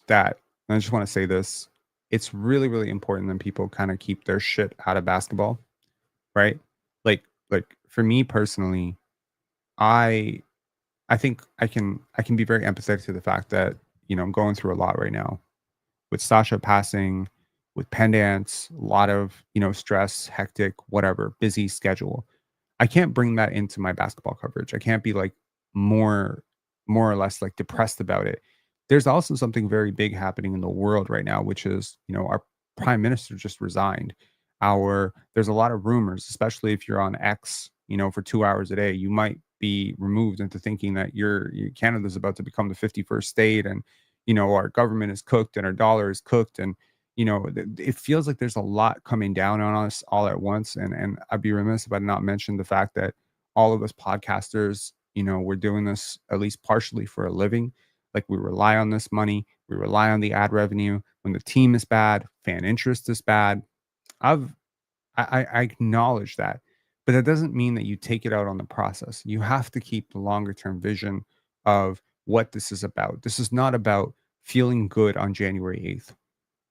that, and I just want to say this, it's really, really important that people kind of keep their shit out of basketball, right? Like for me personally, I I think I can be very empathetic to the fact that, I'm going through a lot right now with Sasha passing, with Pendants, a lot of, stress, hectic, whatever, busy schedule. I can't bring that into my basketball coverage. I can't be like more more or less like depressed about it. There's also something very big happening in the world right now, which is, our prime minister just resigned. Our There's a lot of rumors, especially if you're on X, for 2 hours a day, you might be removed into thinking that Canada's about to become the 51st state, and our government is cooked and our dollar is cooked, and it feels like there's a lot coming down on us all at once. And I'd be remiss if I did not mention the fact that all of us podcasters, we're doing this at least partially for a living. Like we rely on this money, we rely on the ad revenue. When the team is bad, fan interest is bad. I've I acknowledge that, but that doesn't mean that you take it out on the process. You have to keep the longer term vision of what this is about. This is not about feeling good on January 8th.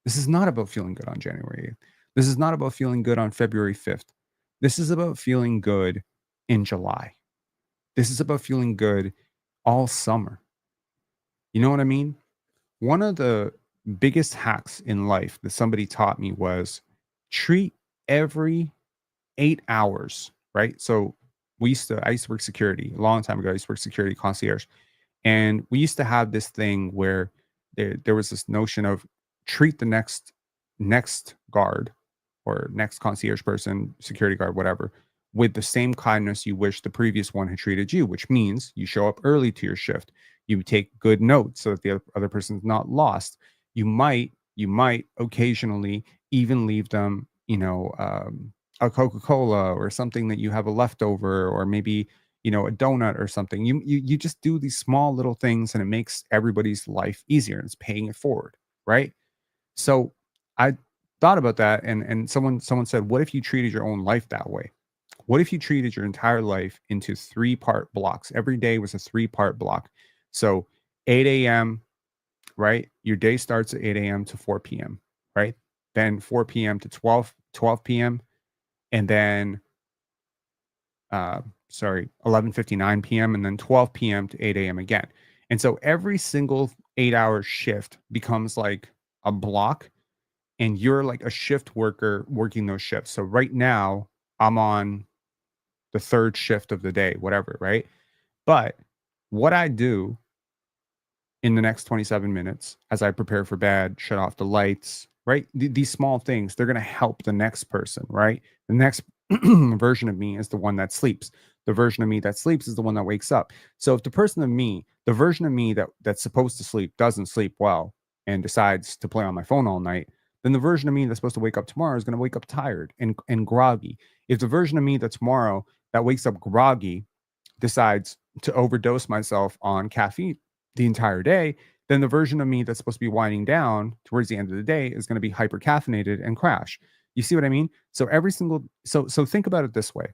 This is not about feeling good on January 8th. This is not about feeling good on February 5th. This is about feeling good in July. This is about feeling good all summer. You know what I mean? One of the biggest hacks in life that somebody taught me was treat every 8 hours, right? So I used to work security a long time ago. I used to work security concierge. And we used to have this thing where there was this notion of treat the next guard or next concierge person, security guard, whatever, with the same kindness you wish the previous one had treated you, which means you show up early to your shift. You take good notes so that the other person's not lost. You might occasionally even leave them, a Coca-Cola or something that you have a leftover, or maybe a donut or something. You just do these small little things and it makes everybody's life easier and it's paying it forward, right? So I thought about that, and someone said, "What if you treated your own life that way? What if you treated your entire life into three-part blocks? Every day was a three-part block. So 8 a.m., right? Your day starts at 8 a.m. to 4 p.m., right? Then 4 p.m. to 12 p.m., and then 11:59 p.m. and then 12 p.m. to 8 a.m. again. And so every single 8 hour shift becomes like a block, and you're like a shift worker working those shifts. So right now, I'm on the third shift of the day, whatever, right? But what I do in the next 27 minutes as I prepare for bed, shut off the lights, right? These small things, they're going to help the next person, right? The next version of me is the one that sleeps. The version of me that sleeps is the one that wakes up. So if the version of me that's supposed to sleep doesn't sleep well and decides to play on my phone all night, then the version of me that's supposed to wake up tomorrow is going to wake up tired and groggy. If the version of me that tomorrow that wakes up groggy decides to overdose myself on caffeine the entire day, then the version of me that's supposed to be winding down towards the end of the day is going to be hyper caffeinated and crash. You see what I mean? So think about it this way.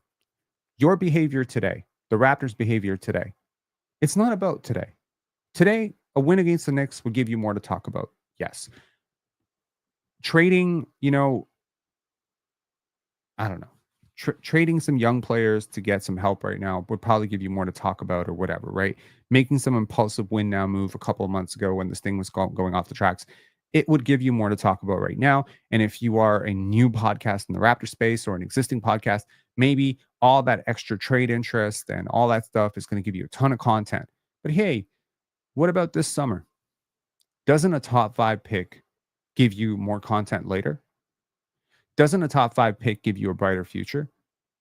Your behavior today, the Raptors' behavior today, it's not about today. Today, a win against the Knicks would give you more to talk about. Yes. Trading, I don't know. Trading some young players to get some help right now would probably give you more to talk about or whatever, right? Making some impulsive win now move a couple of months ago when this thing was going off the tracks, it would give you more to talk about right now. And if you are a new podcast in the Raptor space or an existing podcast, maybe all that extra trade interest and all that stuff is going to give you a ton of content. But hey, what about this summer? Doesn't a top 5 pick give you more content later? Doesn't a top 5 pick give you a brighter future?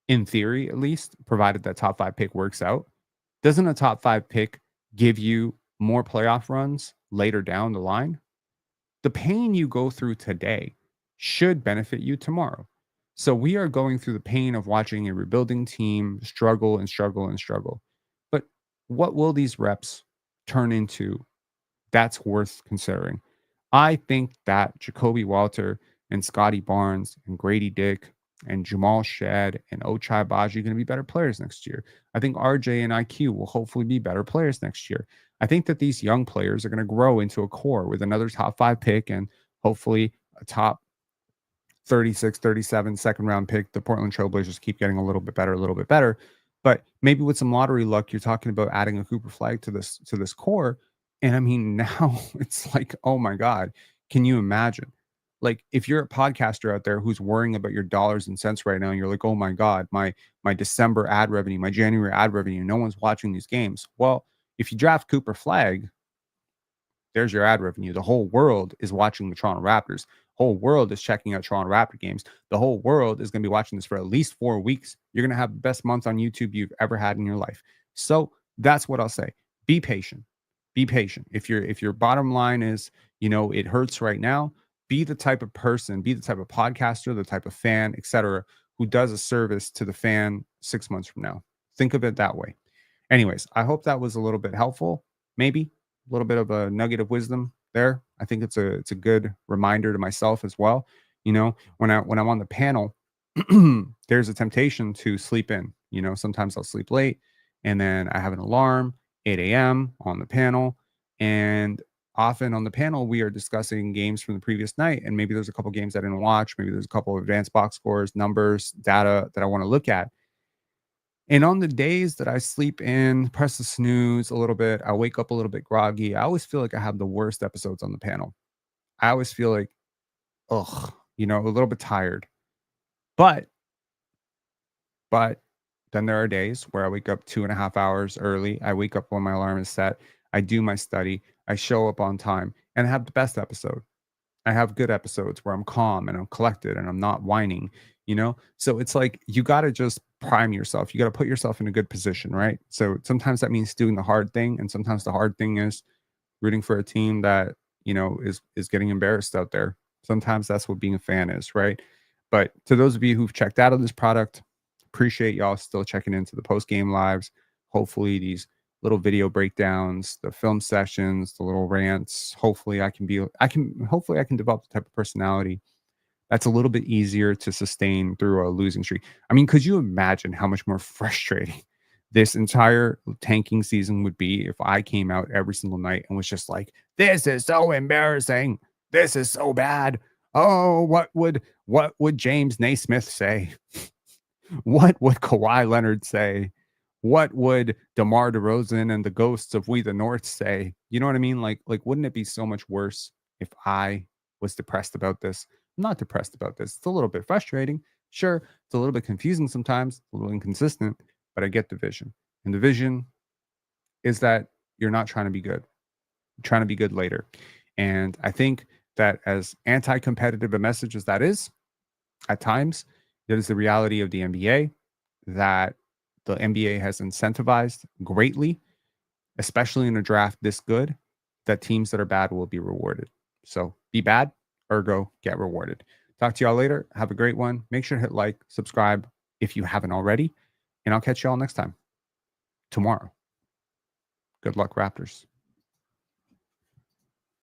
In theory, at least, provided that top 5 pick works out. Doesn't a top 5 pick give you more playoff runs later down the line? The pain you go through today should benefit you tomorrow. So we are going through the pain of watching a rebuilding team struggle and struggle and struggle. But what will these reps turn into? That's worth considering. I think that Jacoby Walter and Scotty Barnes and Grady Dick and Jamal Shad and Ochai Baji are going to be better players next year. I think RJ and IQ will hopefully be better players next year. I think that these young players are going to grow into a core with another top 5 pick and hopefully a top 36, 37 second round pick. The Portland Trailblazers keep getting a little bit better, a little bit better. But maybe with some lottery luck, you're talking about adding a Cooper Flag to this core. And I mean, now it's like, oh my God, can you imagine? Like if you're a podcaster out there who's worrying about your dollars and cents right now, and you're like, oh my God, my December ad revenue, my January ad revenue, no one's watching these games. Well, if you draft Cooper Flag, there's your ad revenue. The whole world is watching the Toronto Raptors. Whole world is checking out Toronto Raptor games. The whole world is going to be watching this for at least 4 weeks. You're going to have the best month on YouTube you've ever had in your life. So that's what I'll say. Be patient. Be patient. If your bottom line is, it hurts right now, be the type of person, be the type of podcaster, the type of fan, etc., who does a service to the fan 6 months from now. Think of it that way. Anyways, I hope that was a little bit helpful. Maybe. little bit of a nugget of wisdom there. I think it's a good reminder to myself as well. You know, when I'm on the panel, there's a temptation to sleep in. You know, sometimes I'll sleep late, and then I have an alarm 8 a.m. on the panel, and often on the panel we are discussing games from the previous night, and maybe there's a couple games I didn't watch, maybe there's a couple of advanced box scores, numbers, data that I want to look at. And on the days that I sleep in, press the snooze a little bit, I wake up a little bit groggy. I always feel like I have the worst episodes on the panel. I always feel like, ugh, you know, a little bit tired. But, but then there are days where I wake up 2.5 hours early. I wake up when my alarm is set. I do my study. I show up on time and I have the best episode. I have good episodes where I'm calm and I'm collected and I'm not whining, you know? So it's like you got to just prime yourself. You got to put yourself in a good position, right? So sometimes that means doing the hard thing, and sometimes the hard thing is rooting for a team that, you know, is getting embarrassed out there. Sometimes that's what being a fan is, right? But to those of you who've checked out of this product, appreciate y'all still checking into the post game lives. Hopefully these little video breakdowns, the film sessions, the little rants. Hopefully hopefully I can develop the type of personality that's a little bit easier to sustain through a losing streak. I mean, could you imagine how much more frustrating this entire tanking season would be if I came out every single night and was just like, this is so embarrassing. This is so bad. Oh, what would James Naismith say? What would Kawhi Leonard say? What would DeMar DeRozan and the ghosts of We the North say? You know what I mean? Like, wouldn't it be so much worse if I was depressed about this? I'm not depressed about this. It's a little bit frustrating. Sure, it's a little bit confusing sometimes, a little inconsistent, but I get the vision. And the vision is that you're not trying to be good. You're trying to be good later. And I think that as anti-competitive a message as that is, at times, that is the reality of the NBA, that the NBA has incentivized greatly, especially in a draft this good, that teams that are bad will be rewarded. So be bad, ergo get rewarded. Talk to y'all later. Have a great one. Make sure to hit like, subscribe if you haven't already, and I'll catch y'all next time tomorrow. Good luck, Raptors.